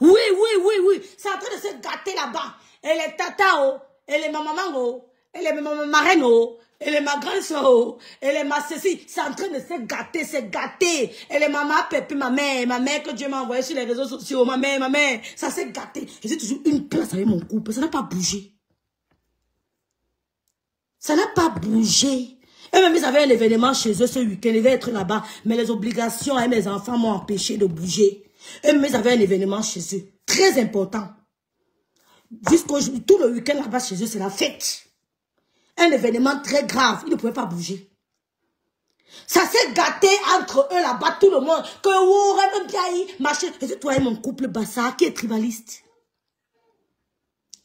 Oui. C'est en train de se gâter là-bas. Elle est tata, oh. Elle est ma maman, oh. Elle est ma marraine, oh. Elle est ma grand-soeur, elle est ma ceci, c'est en train de se gâter, Elle est ma pépé, ma mère que Dieu m'a envoyé sur les réseaux sociaux, ma mère, ça s'est gâté. J'ai toujours une place avec mon couple, ça n'a pas bougé. Ça n'a pas bougé. Et même ils avaient un événement chez eux ce week-end, ils devaient être là-bas, mais les obligations et mes enfants m'ont empêché de bouger. Et même ils avaient un événement chez eux, très important. Tout le week-end là-bas chez eux, c'est la fête. un événement très grave. Ils ne pouvaient pas bouger. Ça s'est gâté entre eux là-bas, tout le monde. Que vous rêvez bien, machin. Et c'est toi et mon couple Bassa qui est tribaliste.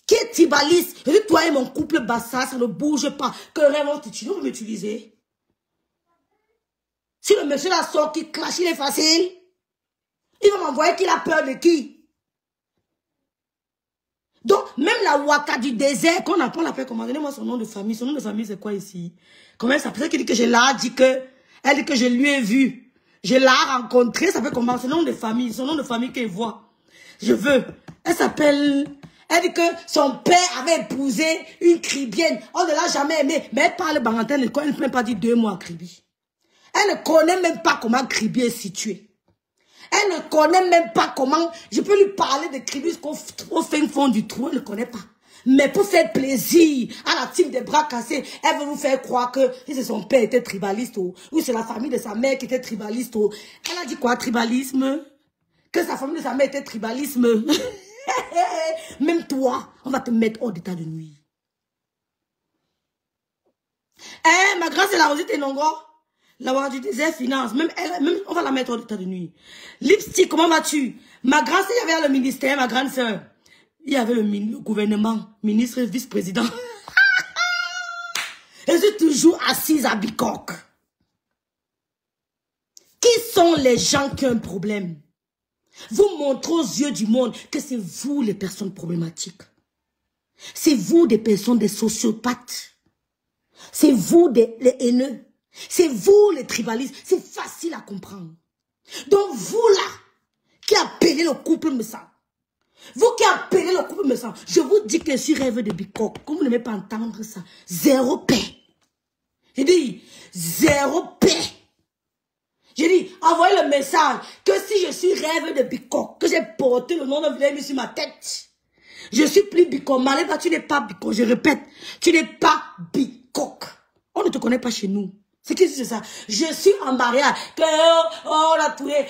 Qui est tribaliste. Et c'est toi et mon couple Bassa, ça ne bouge pas. Que rêvons tu veux m'utiliser? Si le monsieur là sort qui clash, il est facile. Il va m'envoyer qu'il a peur de qui? Donc, même la Waka du désert, qu'on apprend l'appel comment? Donnez-moi son nom de famille. Son nom de famille, c'est quoi ici? Comment elle s'appelle? Qui dit que je l'ai dit que, elle dit que je lui ai vu. Je l'ai rencontré, ça s'appelle comment? Son nom de famille, son nom de famille qu'elle voit. Je veux. Elle s'appelle, elle dit que son père avait épousé une Cribienne. On ne l'a jamais aimée. Mais elle parle Bangantin, elle ne peut même pas dire 2 mois à Kribi. Elle ne connaît même pas comment Kribi est situé. Elle ne connaît même pas comment. Je peux lui parler de Kribi au fin fond du trou. Elle ne connaît pas. Mais pour faire plaisir à la team des bras cassés, elle veut vous faire croire que si son père était tribaliste ou c'est la famille de sa mère qui était tribaliste. Elle a dit quoi, tribalisme? Que sa famille de sa mère était tribalisme. Même toi, on va te mettre hors d'état de nuit. Eh, ma grâce, c'est la Rosette Nongo. La Wara du désert finance. Même elle, même, on va la mettre hors d'état de nuit. Lipstick, comment vas-tu? Ma grâce, il y avait le ministère, ma grande sœur. Il y avait le gouvernement, ministre, vice-président. Je suis toujours assise à Bicoque. Qui sont les gens qui ont un problème? Vous montrez aux yeux du monde que c'est vous les personnes problématiques. C'est vous des personnes, des sociopathes. C'est vous les haineux. C'est vous les tribalistes. C'est facile à comprendre. Donc vous là, qui appelez le couple me sang. Vous qui appelez le couple me sang. Je vous dis que je suis rêve de Bicoque. Comme vous n'aimez pas entendre ça. 0 paix. J'ai dit 0 paix. J'ai dit, envoyez le message que si je suis rêve de Bicoque, que j'ai porté le nom de Vladimir sur ma tête, je suis plus Bicoque. Maleba, tu n'es pas Bicoque. Je répète, tu n'es pas Bicoque. On ne te connaît pas chez nous. C'est qui c'est ça? Je suis en mariage. On a tourné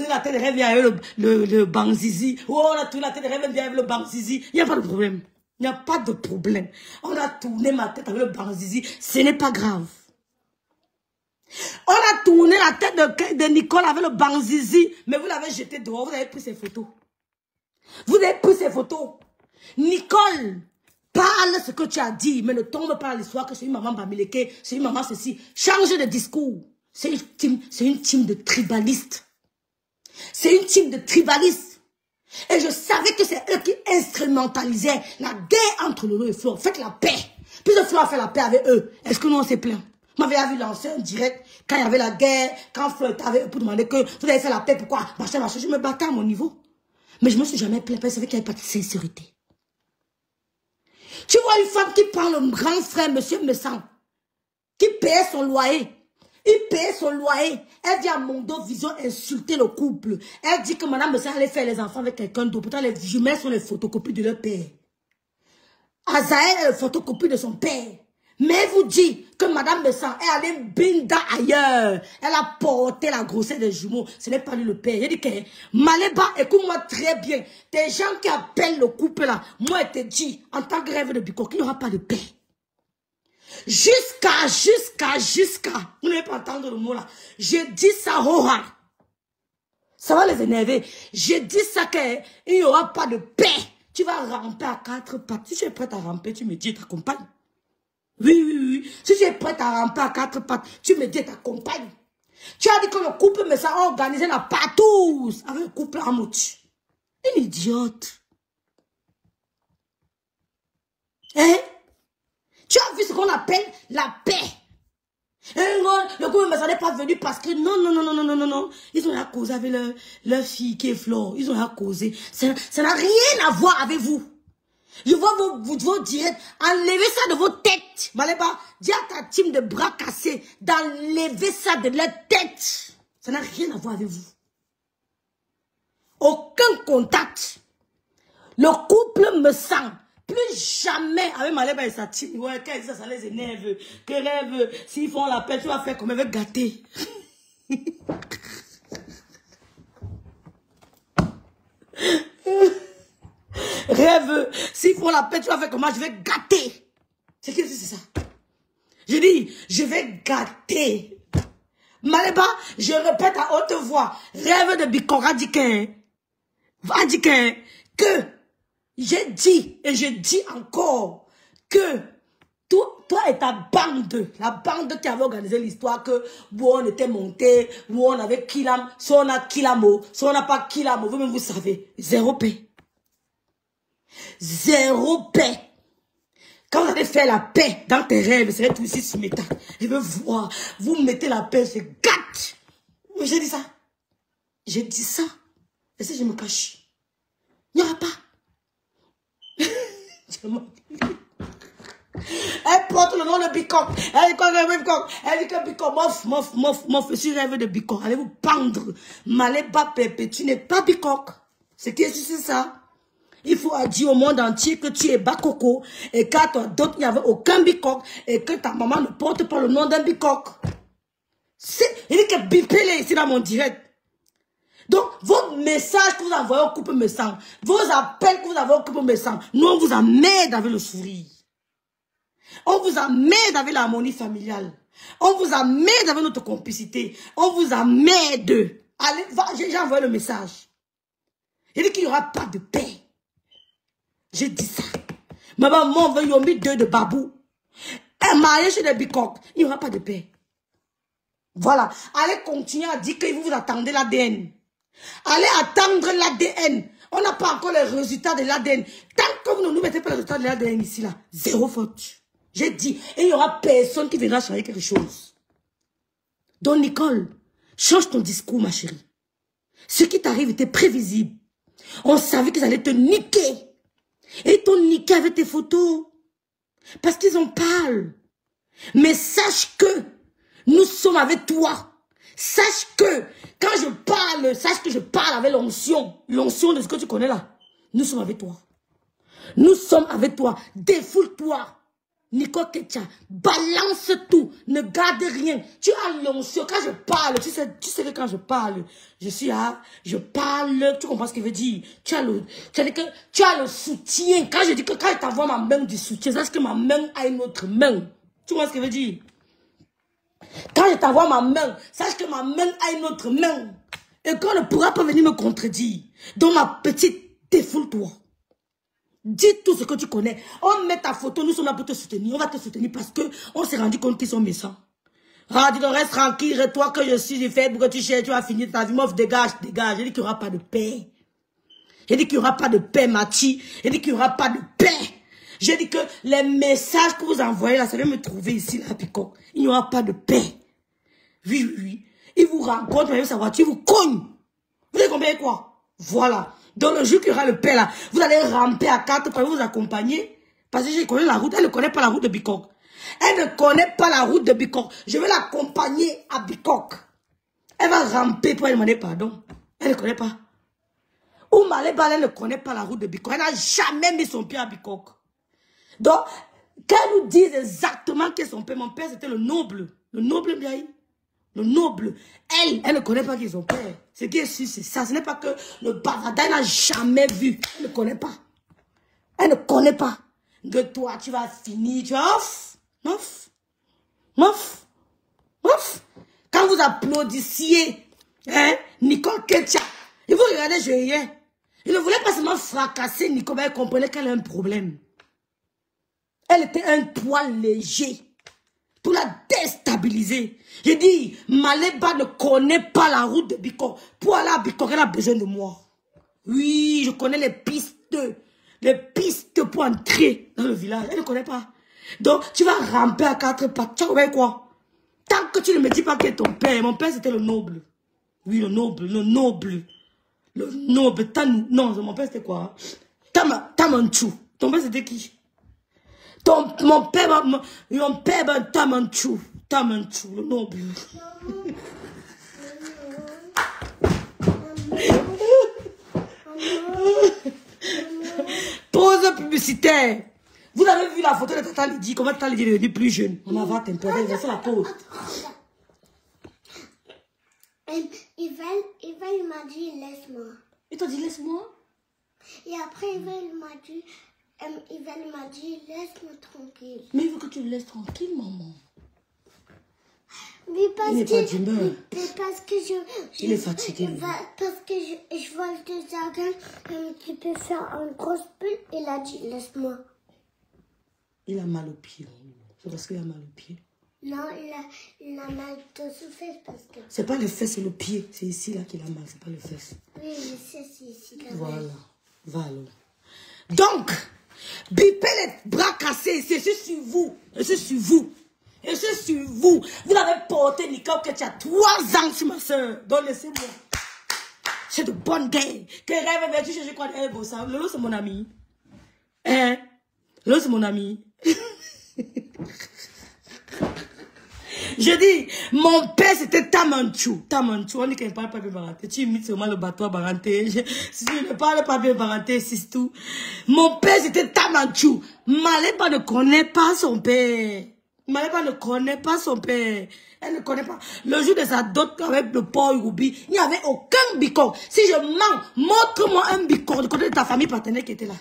la tête de rêve avec le Banzizi. On a tourné la tête de rêve avec le Banzizi. Il n'y a pas de problème. Il n'y a pas de problème. On a tourné ma tête avec le Banzizi. Ce n'est pas grave. On a tourné la tête de Nicole avec le Banzizi. Mais vous l'avez jeté dehors. Vous avez pris ses photos. Vous avez pris ses photos. Nicole, parle ce que tu as dit, mais ne tombe pas à l'histoire que c'est une maman Bamileke, c'est une maman ceci. Change de discours. C'est une team de tribalistes. C'est une team de tribalistes. Et je savais que c'est eux qui instrumentalisaient la guerre entre Lolo et Flo. Faites la paix. Puis Flo a fait la paix avec eux. Est-ce que nous on s'est plaint? M'avait vu lancer un direct quand il y avait la guerre, quand Flo était avec eux pour demander que vous avez fait la paix, pourquoi? Machin, machin. Je me battais à mon niveau. Mais je me suis jamais plaint parce que je savais qu'il n'y avait pas de sincérité. Tu vois une femme qui prend le grand frère, monsieur Messan, qui paye son loyer. Il paye son loyer. Elle vient à Mondo Vision insulter le couple. Elle dit que madame Messan allait faire les enfants avec quelqu'un d'autre. Pourtant, les jumelles sont les photocopies de leur père. Azaël est la photocopie de son père. Mais elle vous dit que madame Messan est allée binda ailleurs. Elle a porté la grossesse des jumeaux. Ce n'est pas lui le père. Elle dit que Maleba, écoute-moi très bien. Des gens qui appellent le couple là, moi je te dis, en tant que rêve de Bicoque, il n'y aura pas de paix. Jusqu'à, vous n'avez pas entendu le mot là. Je dis ça, Hora. Ça va les énerver. Je dis ça qu'il n'y aura pas de paix. Tu vas ramper à 4 pattes. Si tu es prête à ramper, tu me dis, t'accompagne. Oui. Si tu es prête à ramper à 4 pattes, tu me dis, t'accompagne. Tu as dit que le couple me a organisé la patouze avec le couple en mouche. Une idiote. Hein? Tu as vu ce qu'on appelle la paix. Le couple ne s'en est pas venu parce que non. Ils ont rien causé avec leur fille qui est Flore. Ils ont rien causé. Ça n'a rien à voir avec vous. Je vois vos directs. Enlevez ça de vos têtes. Maleba, dis à ta team de bras cassés d'enlever ça de leur tête. Ça n'a rien à voir avec vous. Aucun contact. Le couple me sent. Plus jamais avec Maleba et sa team. Ouais, quand ça les énerve. Que rêve, s'ils font la paix, tu vas faire comme elle veut gâter. Rêve, s'ils font la paix, tu vas faire comment? Je vais gâter. C'est qui c'est ça? Je dis, je vais gâter. Maléba, je répète à haute voix, rêve de Bikok Adjiken, que j'ai dit, et je dis encore, que toi et ta bande, la bande qui avait organisé l'histoire que où on était monté, où on avait Kilam, si on a Kilamo, si on n'a pas Kilamo, vous-même vous savez, zéro paix. Zéro paix. Quand vous allez faire la paix dans tes rêves, c'est tout ici sur mes tas. Je veux voir, vous mettez la paix, c'est gâte. J'ai dit ça. J'ai dit ça. Et si je me cache, il n'y aura pas. Elle porte le nom de Bikok. Elle dit quoi, Bikok? Elle dit que Bikok, mof, je suis rêve de Bikok. Allez vous pendre. Maléba Pépé, tu n'es pas Bikok. C'est qui c'est ça? Il faut dire au monde entier que tu es Bakoko et qu'à toi d'autres, il n'y avait aucun Bikok et que ta maman ne porte pas le nom d'un Bikok. Il dit que bipez ici dans mon direct. Donc, vos messages que vous envoyez au couple me sang, vos appels que vous avez au couple me sang, nous on vous emmène avec le sourire. On vous emmène avec l'harmonie familiale. On vous emmène avec notre complicité. On vous emmène. Allez, j'ai envoyé le message. Il dit qu'il n'y aura pas de paix. J'ai dit ça. Ma maman veut Yomi 2 de Babou. Un mariage chez les Bikok. Il n'y aura pas de paix. Voilà. Allez continuer à dire que vous attendez l'ADN. Allez attendre l'ADN. On n'a pas encore les résultats de l'ADN. Tant que vous ne nous mettez pas les résultats de l'ADN ici, là, zéro faute. J'ai dit, et il n'y aura personne qui viendra changer quelque chose. Donc, Nicole, change ton discours, ma chérie. Ce qui t'arrive était prévisible. On savait qu'ils allaient te niquer. Et ils t'ont niqué avec tes photos. Parce qu'ils en parlent. Mais sache que nous sommes avec toi. Sache que quand je parle, sache que je parle avec l'onction. L'onction de ce que tu connais là. Nous sommes avec toi. Nous sommes avec toi. Défoule-toi. Nicole Ketia, balance tout, ne garde rien. Tu as l'onction. Quand je parle, tu sais que quand je parle, je parle, tu comprends ce que je veux dire. Tu as le soutien. Quand je dis que quand je t'envoie ma main du soutien, c'est parce que ma main a une autre main. Tu vois ce que je veux dire. Quand je t'envoie ma main, sache que ma main a une autre main. Et qu'on ne pourra pas venir me contredire. Donc ma petite, défoule-toi. Dis tout ce que tu connais. On met ta photo, nous sommes là pour te soutenir. On va te soutenir parce qu'on s'est rendu compte qu'ils sont méchants. Ah, dis donc, reste tranquille, et toi que je suis fait pour que tu cherches, tu vas finir ta vie. Mof, dégage. J'ai dit qu'il n'y aura pas de paix. J'ai dit qu'il n'y aura pas de paix, Mathi. J'ai dit qu'il n'y aura pas de paix. J'ai dit que les messages que vous envoyez là, ça vient me trouver ici, là, Bikok. Il n'y aura pas de paix. Oui. Il vous rencontre avec sa voiture, il vous cogne. Vous avez compris quoi? Voilà. Dans le jour qu'il y aura le paix là, vous allez ramper à 4 pour vous accompagner. Parce que je connais la route, elle ne connaît pas la route de Bikok. Elle ne connaît pas la route de Bikok. Je vais l'accompagner à Bikok. Elle va ramper pour elle demander pardon. Elle ne connaît pas. Ou Maléba, elle ne connaît pas la route de Bikok. Elle n'a jamais mis son pied à Bikok. Donc, qu'elle nous dise exactement qu'est son père. Mon père, c'était le noble. Le noble Biaï. Le noble. Elle ne connaît pas qui est son père. Ce qui est sûr, c'est ça. Ce n'est pas que le bavardin n'a jamais vu. Elle ne connaît pas. Elle ne connaît pas. Que toi, tu vas finir. Tu vas mof. Quand vous applaudissiez, hein, Nicole Ketia, et vous regardez, je rien. Il ne voulait pas seulement fracasser Nicole, mais elle comprenait qu'elle a un problème. Elle était un poil léger. Pour la déstabiliser. J'ai dit, Maléba ne connaît pas la route de Bikok. Pour aller à Bikok, elle a besoin de moi. Oui, je connais les pistes. Les pistes pour entrer dans le village. Elle ne connaît pas. Donc, tu vas ramper à 4 pattes. Tu vois quoi? Tant que tu ne me dis pas que ton père. Mon père, c'était le noble. Oui, le noble. Non, mon père, c'était quoi? Tamanchou. Ton père, c'était qui? Mon père, Tamanchou, le noble. Pause publicitaire. Vous avez vu la photo de Tata Lydie, comment Tata Lydie est devenue plus jeune. On va tempérer, c'est la pause. Yvel m'a dit laisse-moi. Il t'a dit laisse-moi? Et après Yvel m'a dit laisse-moi tranquille. Mais il veut que tu le laisses tranquille, maman. Oui, parce il n'est pas d'humeur. Parce que Il est fatigué. Parce que je vois le Zagan, tu peux faire un gros pull. Il a dit, laisse-moi. Il a mal au pied. C'est parce qu'il a mal au pied. Non, il a mal aux fesses parce que... C'est pas les fesses, c'est le pied. C'est ici là qu'il a mal, c'est pas les fesses. Oui, je sais, c'est ici. Voilà. Va alors. Donc, bipez les bras cassés. C'est sur vous. Et c'est sur vous. Et c'est sur vous. Vous avez porté Nicole que tu as 3 ans sur ma soeur. Donc laissez-moi. C'est de bonnes gays. Que rêve vers tu cherches quoi? Eh, bon, ça. Lolo, c'est mon ami. Hein? Lolo, c'est mon ami. Je dis, mon père c'était Tamanchou. Tamanchou, on dit qu'il ne parle pas bien baranté. Tu imites seulement le bateau baranté. Si tu ne parles pas bien baranté, c'est tout. Mon père c'était Tamanchou. Malépa ne connaît pas son père. Malépa ne connaît pas son père. Elle ne connaît pas. Le jour de sa dot avec le porc Ruby, il n'y avait aucun bicor. Si je mens, montre-moi un bicor du côté de ta famille partenaire qui était là.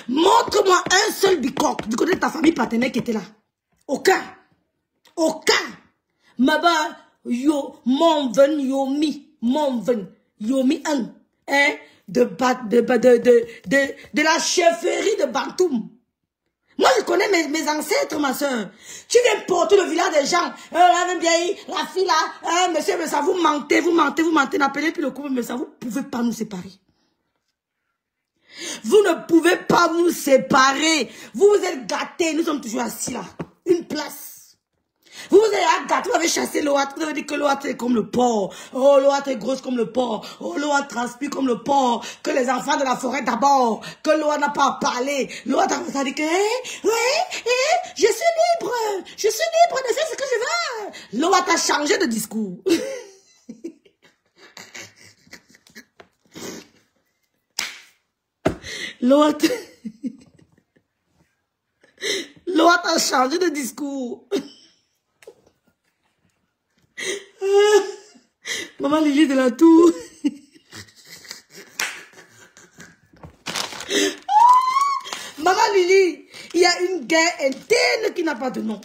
Montre-moi un seul bicoque du côté de ta famille partenaire qui était là. Aucun. Aucun. Maba, yo, mon ven, yo mi, mon ven, yo mi un. Hein, de la chefferie de Bantoum. Moi, je connais mes ancêtres, ma soeur. Tu viens porter le village des gens. La vieille, la fille là, monsieur, mais ça, vous mentez. N'appelez plus le couple, mais ça, vous ne pouvez pas nous séparer. Vous ne pouvez pas nous séparer. Vous vous êtes gâtés. Nous sommes toujours assis là. Une place. Vous vous êtes gâtés. Vous avez chassé l'Oat. Vous avez dit que l'Oat est comme le porc. Oh, l'Oat est grosse comme le porc. Oh, l'Oat transpire comme le porc. Que les enfants de la forêt d'abord. Que l'Oat n'a pas parlé. L'Oat a dit que, je suis libre. Je suis libre de faire ce que je veux. L'Oat a changé de discours. L'Oat a changé de discours. Maman Lily de la Tour. Maman Lily, il y a une guerre interne qui n'a pas de nom.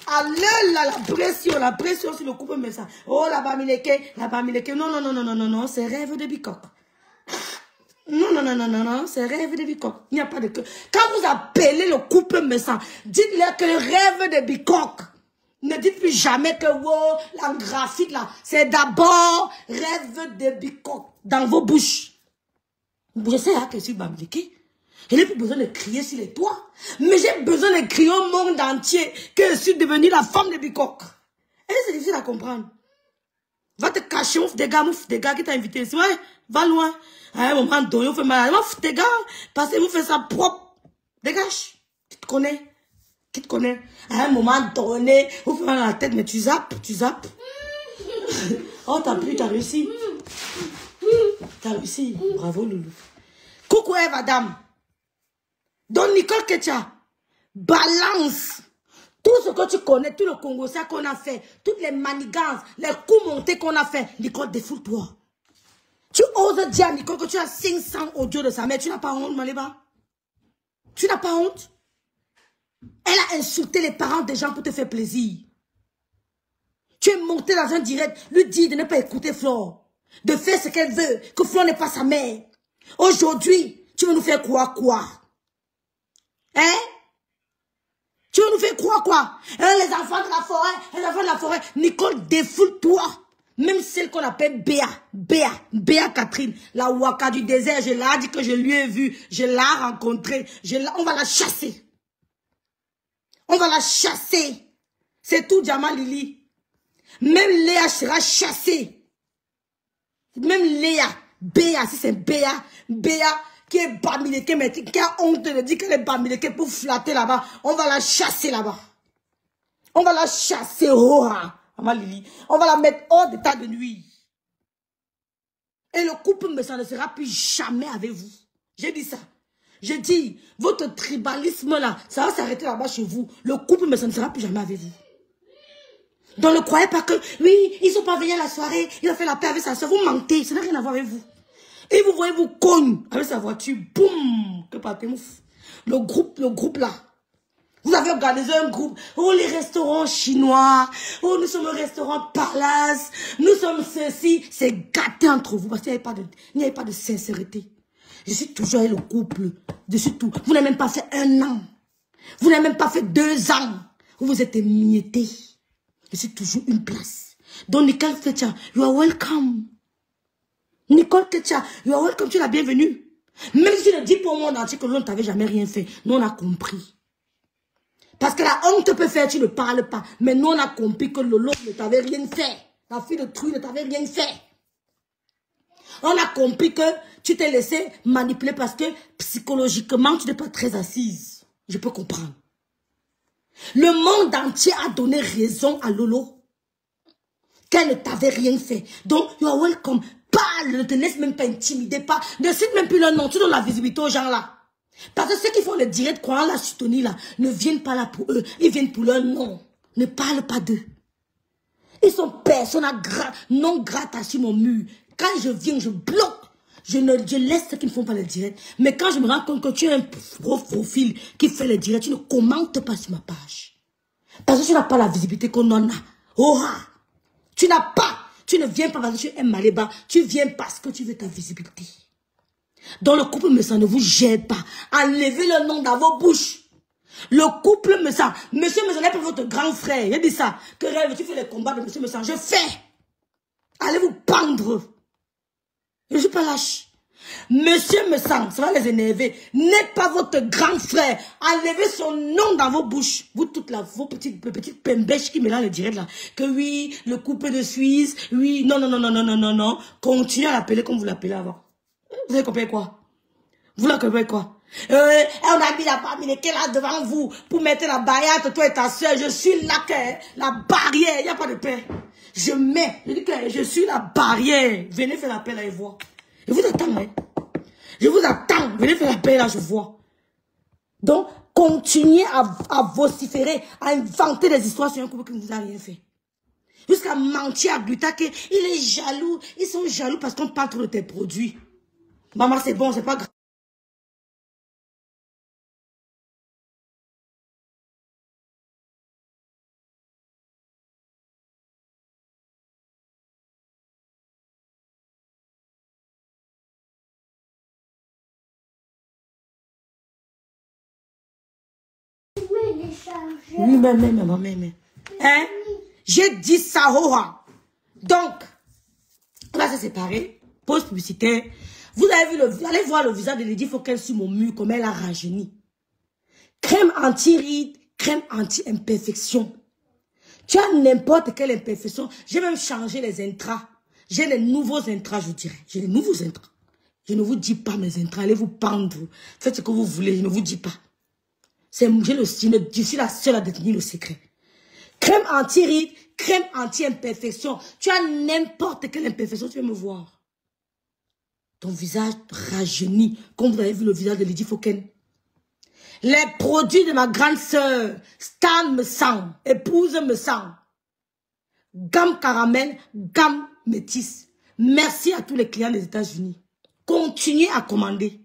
À l'heure là, la pression sur le couple, mais ça. Oh, la bamileke. Non, c'est rêve de bicoque. Non, c'est rêve de bicoque. Il n'y a pas de cœur. Quand vous appelez le couple méchant, dites-leur que le rêve de bicoque. Ne dites plus jamais que wow, la graphite là, c'est d'abord rêve de bicoque dans vos bouches. Je sais que je suis bamileke. Je n'ai plus besoin de crier sur les toits. Mais j'ai besoin de crier au monde entier que je suis devenue la femme de bicoque. Et c'est difficile à comprendre. Va te cacher, ouf des gars qui t'ont invité. Ouais, va loin. À un moment donné, on fait mal. Ouf des gars, parce que vous faites ça propre. Dégage. Qui te connaît? Qui te connaît? À un moment donné, vous faites mal à la tête, mais tu zappes. Oh, t'as réussi. T'as réussi. Bravo, Loulou. Coucou, madame. Donc, Nicole Ketia, balance. Tout ce que tu connais, tout le Congo, ça qu'on a fait, toutes les manigances, les coups montés qu'on a fait, Nicole, défoule-toi. Tu oses dire à Nicole que tu as 500 audios de sa mère, tu n'as pas honte, Maléba? Tu n'as pas honte? Elle a insulté les parents des gens pour te faire plaisir. Tu es monté dans un direct, lui dire de ne pas écouter Flore, de faire ce qu'elle veut, que Flore n'est pas sa mère. Aujourd'hui, tu veux nous faire croire quoi? Hein? Tu veux nous faire croire quoi? Les enfants de la forêt, Nicole, défoule-toi. Même celle qu'on appelle Béa Catherine, la Waka du désert, je l'ai dit que je lui ai vu, je l'ai rencontrée, on va la chasser. On va la chasser. C'est tout, Diamant Lily. Même Léa sera chassée. Même Léa, Béa, si c'est Béa qui est bamileke, mais qui a honte de dire qu'elle est bamileke pour flatter là-bas. On va la chasser là-bas. On va la chasser, oh, Maman Lily. On va la mettre hors d'état de nuit. Et le couple, mais ça ne sera plus jamais avec vous. J'ai dit ça. J'ai dit, votre tribalisme là, ça va s'arrêter là-bas chez vous. Le couple, mais ça ne sera plus jamais avec vous. Donc ne croyez pas que, oui, ils ne sont pas venus à la soirée, il a fait la paix avec sa soeur. Vous mentez, ça n'a rien à voir avec vous. Et vous voyez, vous cogne avec sa voiture, boum, que partez-vous. Le groupe là. Vous avez organisé un groupe. Oh, les restaurants chinois. Oh, nous sommes au restaurant Palace. Nous sommes ceci. C'est gâté entre vous parce qu'il n'y avait pas de sincérité. Je suis toujours avec le couple. Dessus tout. Vous n'avez même pas fait 1 an. Vous n'avez même pas fait 2 ans. Vous vous êtes émiettés. Je suis toujours une place. Donc, Nicole Fletcher, you are welcome. Nicole Fletcher, you are welcome. Tu es la bienvenue. Même si tu le dis pour le monde entier que l'on ne t'avait jamais rien fait. Nous, on a compris. Parce que la honte te peut faire, tu ne parles pas. Mais nous, on a compris que Lolo ne t'avait rien fait. La fille de Truy ne t'avait rien fait. On a compris que tu t'es laissé manipuler parce que psychologiquement, tu n'es pas très assise. Je peux comprendre. Le monde entier a donné raison à Lolo. Qu'elle ne t'avait rien fait. Donc, you are welcome. Parle, ne te laisse même pas intimider. Pas, ne cite même plus leur nom. Tu donnes la visibilité aux gens là. Parce que ceux qui font le direct, croyant la soutenir là, ne viennent pas là pour eux. Ils viennent pour leur nom. Ne parle pas d'eux. Ils sont personne non grata sur mon mur. Quand je viens, je bloque. Je laisse ceux qui ne font pas le direct. Mais quand je me rends compte que tu as un profil qui fait le direct, tu ne commentes pas sur ma page. Parce que tu n'as pas la visibilité qu'on en a. Oh, tu n'as pas. Tu ne viens pas parce que tu aimes Maléba. Tu viens parce que tu veux ta visibilité. Dans le couple me sent, ne vous gênez pas. Enlevez le nom dans vos bouches. Le couple me sent. Monsieur me sent pour votre grand frère. Il a dit ça. Que rêve, tu fais les combats de monsieur me sent. Je fais. Allez vous pendre. Je ne suis pas lâche. Monsieur me sent, ça va les énerver. N'est pas votre grand frère. Enlevez son nom dans vos bouches. Vous toutes là, vos petites pembèches qui mélangent le direct là. Que oui, le couple de Suisse. Oui, non, non, non, non, non, non, non, non. Continuez à l'appeler comme vous l'appelez avant. Vous avez compris quoi? Vous l'avez compris quoi? On a mis la famille qui est là devant vous pour mettre la barrière entre toi et ta soeur. Je suis là, la barrière. Il n'y a pas de paix. Je dis que je suis la barrière. Venez faire la paix là et voir. Je vous attends, hein. Je vous attends. Venez faire la paix là, je vois. Donc, continuez à vociférer, à inventer des histoires sur un couple qui ne vous a rien fait. Jusqu'à mentir à Gluta qu'il est jaloux. Ils sont jaloux parce qu'on parle trop de tes produits. Maman, c'est bon, c'est pas grave. Oui, mais. Hein? J'ai dit ça, Donc, on va se séparer. Pause publicitaire. Vous avez vu allez voir le visage de Lady Fokel sur mon mur, comme elle a rajeuni. Crème anti-rides, crème anti-imperfection. Tu as n'importe quelle imperfection. J'ai même changé les intras. J'ai les nouveaux intras, je vous dirais. J'ai les nouveaux intras. Je ne vous dis pas mes intras. Allez vous pendre. Faites ce que vous voulez. Je ne vous dis pas. Je suis la seule à détenir le secret. Crème anti-rides, crème anti-imperfection. Tu as n'importe quelle imperfection, tu veux me voir. Ton visage rajeuni, comme vous avez vu le visage de Lady Foken. Les produits de ma grande sœur, Stan me sent, épouse me sent. Gamme caramel, gamme métisse. Merci à tous les clients des États-Unis. Continuez à commander.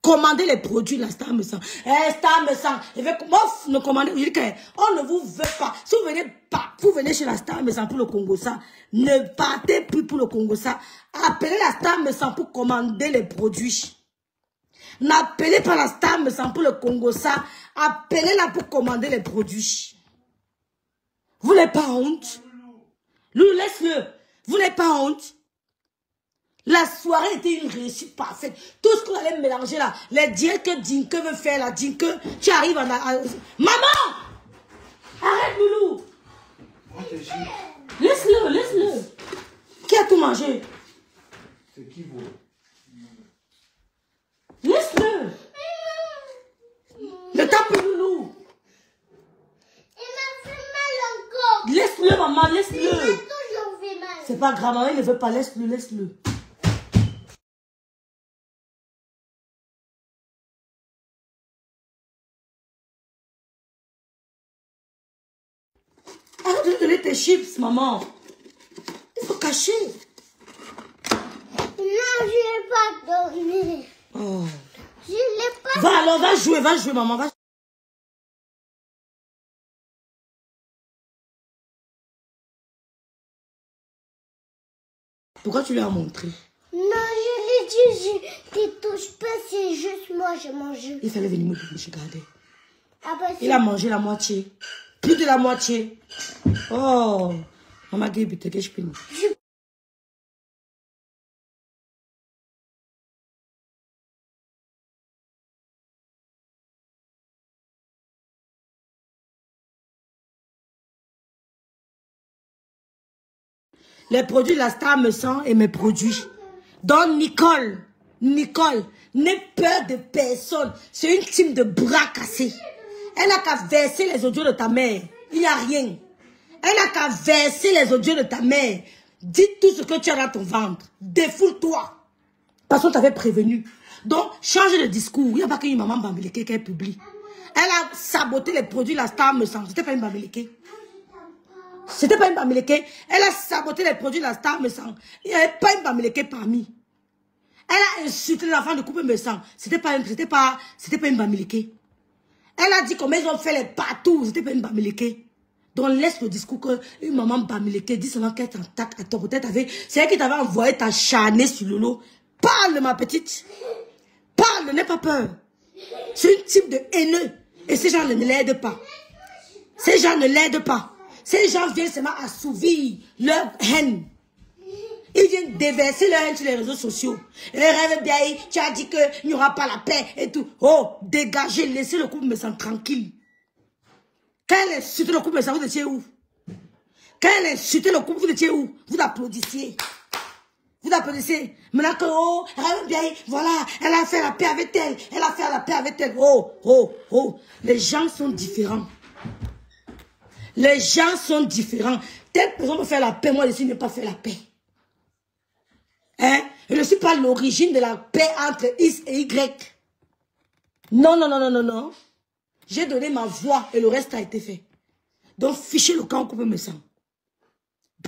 Commandez les produits, la Star me sent. Star me sent. Je vais ne commander. Je dis que on ne vous veut pas. Si vous venez chez la Star me sent pour le Congo ça, ne partez plus pour le Congo ça. Appelez la Star me sent pour commander les produits. N'appelez pas la Star me sent pour le Congo ça. Appelez-la pour commander les produits. Vous n'avez pas honte? Loulou, laisse-le. Vous n'avez pas honte? La soirée était une réussite parfaite. Tout ce qu'on allait mélanger là, les directs que Dinke veut faire là, Dinke, tu arrives à... Maman! Arrête, Loulou! Laisse-le, laisse-le. Qui a tout mangé? C'est qui vous? Laisse-le. Ne tape plus, Loulou. Il m'a fait mal encore. Laisse-le, maman, laisse-le. Il m'a toujours fait mal. C'est pas grave, maman, il ne veut pas, laisse-le, laisse-le. Arrête de donner tes chips, maman. Il faut cacher. Non, je l'ai pas donné. Oh. Je l'ai pas. Va alors, va jouer, maman, va. Pourquoi tu lui as montré? Non, je l'ai dit, je ne touche pas, c'est juste moi, je mange. Il fallait venir me regarder. Après, Il a mangé la moitié. Plus de la moitié. Oh, maman Gabi, que je peux. Les produits La Star me sont et mes produits. Donc Nicole, n'aie peur de personne. C'est une team de bras cassés. Elle n'a qu'à verser les audios de ta mère. Il n'y a rien. Elle n'a qu'à verser les audios de ta mère. Dis tout ce que tu as dans ton ventre. Défoule-toi. Parce qu'on t'avait prévenu. Donc, change de discours. Il n'y a pas qu'une maman bambeleke qu'elle publie. Elle a saboté les produits La Star me semble. C'était pas une bambeleke. C'était pas une bambeleke. Elle a saboté les produits La Star me semble. Il n'y avait pas une bambeleke parmi. Elle a insulté l'enfant de couple me semble. C'était pas une bambeleke. Elle a dit comment ils ont fait les partout. C'était pas une bambeleke. Donc laisse le discours que une maman bambeleke dit seulement qu'elle t'attaque à toi. Peut-être c'est elle qui t'avait envoyé ta charnée sur le lot. Parle ma petite. Parle, n'aie pas peur. C'est une type de haineux. Et ces gens ne l'aident pas. Ces gens ne l'aident pas. Ces gens viennent seulement assouvir leur haine. Ils viennent déverser leur haine sur les réseaux sociaux. Et rêve bien, tu as dit qu'il n'y aura pas la paix et tout. Oh, dégagez, laissez le couple me sent tranquille. Quand elle insultait le couple me sent, vous étiez où? Quand elle insultait le couple, vous étiez où? Vous applaudissiez. Vous applaudissez. Maintenant que, oh, rêve bien, voilà, elle a fait la paix avec elle. Elle a fait la paix avec elle. Oh, oh, oh. Les gens sont différents. Les gens sont différents. Telle personne peut faire la paix, moi, je ne pas faire la paix. Hein? Je ne suis pas l'origine de la paix entre X et Y. Non, non, non, non, non, non. J'ai donné ma voix et le reste a été fait. Donc, fichez le camp au couple me sent.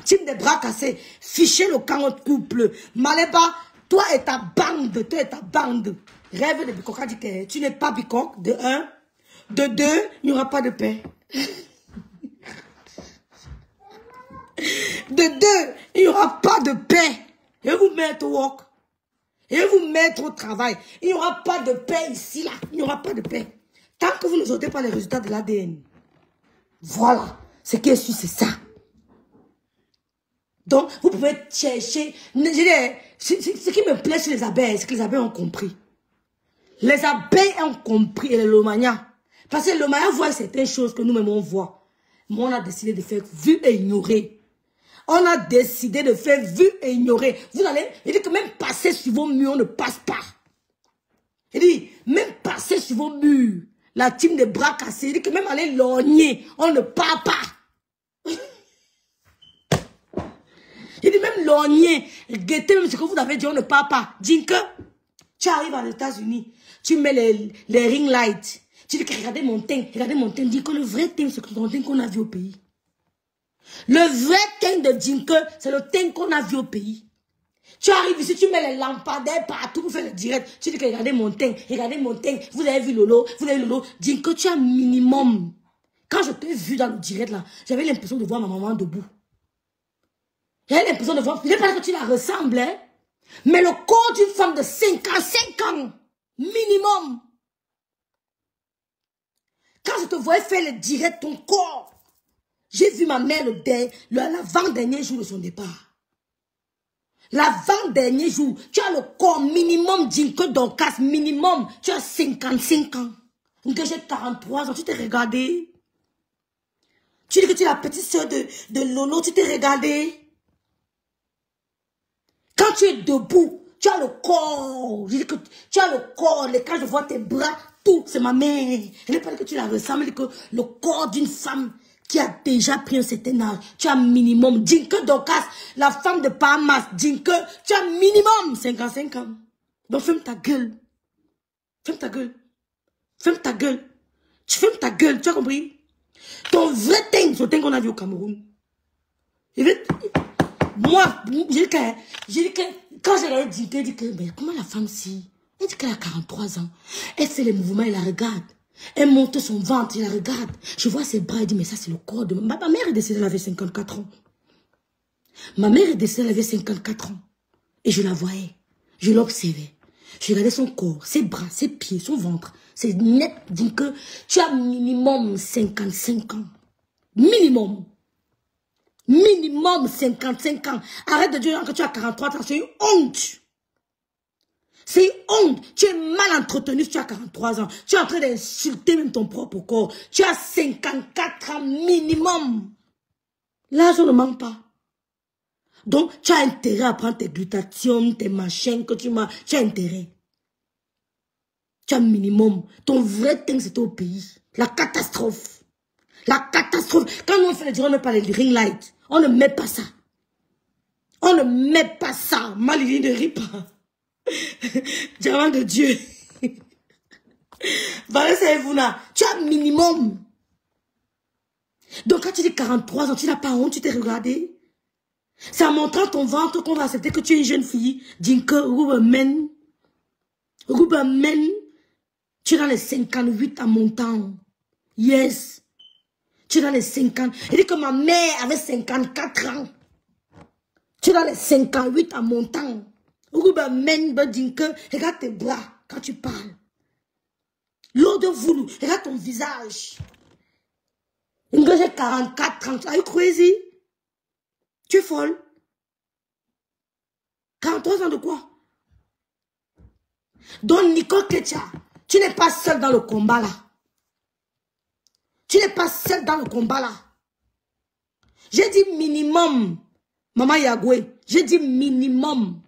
Team des bras cassés, fichez le camp au couple. Maléba, toi et ta bande, Rêve de Bikok, dit que tu n'es pas Bikok, de 1. De 2, il n'y aura pas de paix. De 2, il n'y aura pas de paix. Et vous mettre au work. Et vous mettre au travail. Il n'y aura pas de paix ici, là. Il n'y aura pas de paix. Tant que vous ne sautez pas les résultats de l'ADN. Voilà. Ce qui est sûr, c'est ça. Donc, vous pouvez chercher. Ce qui me plaît sur les abeilles, c'est que les abeilles ont compris. Les abeilles ont compris. Et les lomania. Parce que les lomania voient certaines choses que nous-mêmes on voit. Mais on a décidé de faire vu et ignorer. On a décidé de faire vu et ignorer. Vous allez, il dit que même passer sur vos murs, on ne passe pas. Il dit, même passer sur vos murs, la team des bras cassés, il dit que même aller lorgner, on ne part pas. Il dit même lorgner, guetter même ce que vous avez dit, on ne part pas. Dis que tu arrives aux États-Unis, tu mets les ring lights, tu dis que regardez mon teint, dis que le vrai teint, c'est le teint qu'on a vu au pays. Le vrai teint de Dinke, c'est le teint qu'on a vu au pays. Tu arrives ici, tu mets les lampadaires partout pour faire le direct. Tu dis que regardez mon teint, vous avez vu Lolo, Dinke, tu as minimum. Quand je t'ai vu dans le direct là, j'avais l'impression de voir ma maman debout. J'avais l'impression de voir, je ne sais pas que tu la ressembles, hein? Mais le corps d'une femme de 55 ans, minimum. Quand je te voyais faire le direct, ton corps, j'ai vu ma mère l'avant-dernier jour de son départ. L'avant-dernier jour, tu as le corps minimum Dinke Dorcas, minimum. Tu as 55 ans. Que j'ai 43 ans, tu t'es regardé. Tu dis que tu es la petite soeur de Lolo, tu t'es regardé. Quand tu es debout, tu as le corps. Je dis que tu as le corps, quand je vois tes bras, tout, c'est ma mère. Je ne dis pas que tu la ressembles, je dis que le corps d'une femme qui a déjà pris un certain âge, tu as minimum. Dinke Dorcas, la femme de Bahamas, Dinke, tu as minimum 55 ans. Donc ferme ta gueule. Ferme ta gueule. Ferme ta gueule. Tu fermes ta gueule, tu as compris? Ton vrai teint, c'est le teint qu'on a vu au Cameroun. Moi, j'ai dit que quand j'ai regardé Dinke, j'ai dit que, mais comment la femme si? Elle dit qu'elle a 43 ans. Elle fait les mouvements, elle la regarde. Elle monte son ventre, il la regarde. Je vois ses bras, elle dit, mais ça c'est le corps de... Ma mère est décédée, elle avait 54 ans. Ma mère est décédée, elle avait 54 ans. Et je la voyais. Je l'observais. Je regardais son corps, ses bras, ses pieds, son ventre. C'est net dit que tu as minimum 55 ans. Minimum. Minimum 55 ans. Arrête de dire que tu as 43 ans. C'est une honte. C'est une honte. Tu es mal entretenu si tu as 43 ans. Tu es en train d'insulter même ton propre corps. Tu as 54 ans minimum. L'âge ne manque pas. Donc, tu as intérêt à prendre tes glutations, tes machins que tu m'as. Tu as intérêt. Tu as minimum. Ton vrai thème, c'était au pays. La catastrophe. La catastrophe. Quand on fait le dire, on ne met pas les ring lights. On ne met pas ça. On ne met pas ça. Malini ne rit pas. Diamant de Dieu. Vanessa Evuna, tu as minimum. Donc quand tu dis 43 ans, tu n'as pas honte, tu t'es regardé. C'est en montrant ton ventre qu'on va accepter que tu es une jeune fille. Dinke Ruberman. Ruberman. Tu es dans les 58 à montant. Yes. Tu es dans les 50. Il dit que ma mère avait 54 ans. Tu es dans les 58 à montant. Ruberman, Dinke, regarde tes bras quand tu parles. L'eau de vous, regarde ton visage. J'ai 44 ans. Are you crazy? Tu es folle? 43 ans de quoi? Donc, Nicole Ketia, tu n'es pas seule dans le combat là. Tu n'es pas seule dans le combat là. J'ai dit minimum. Maman Yagoué, j'ai dit minimum.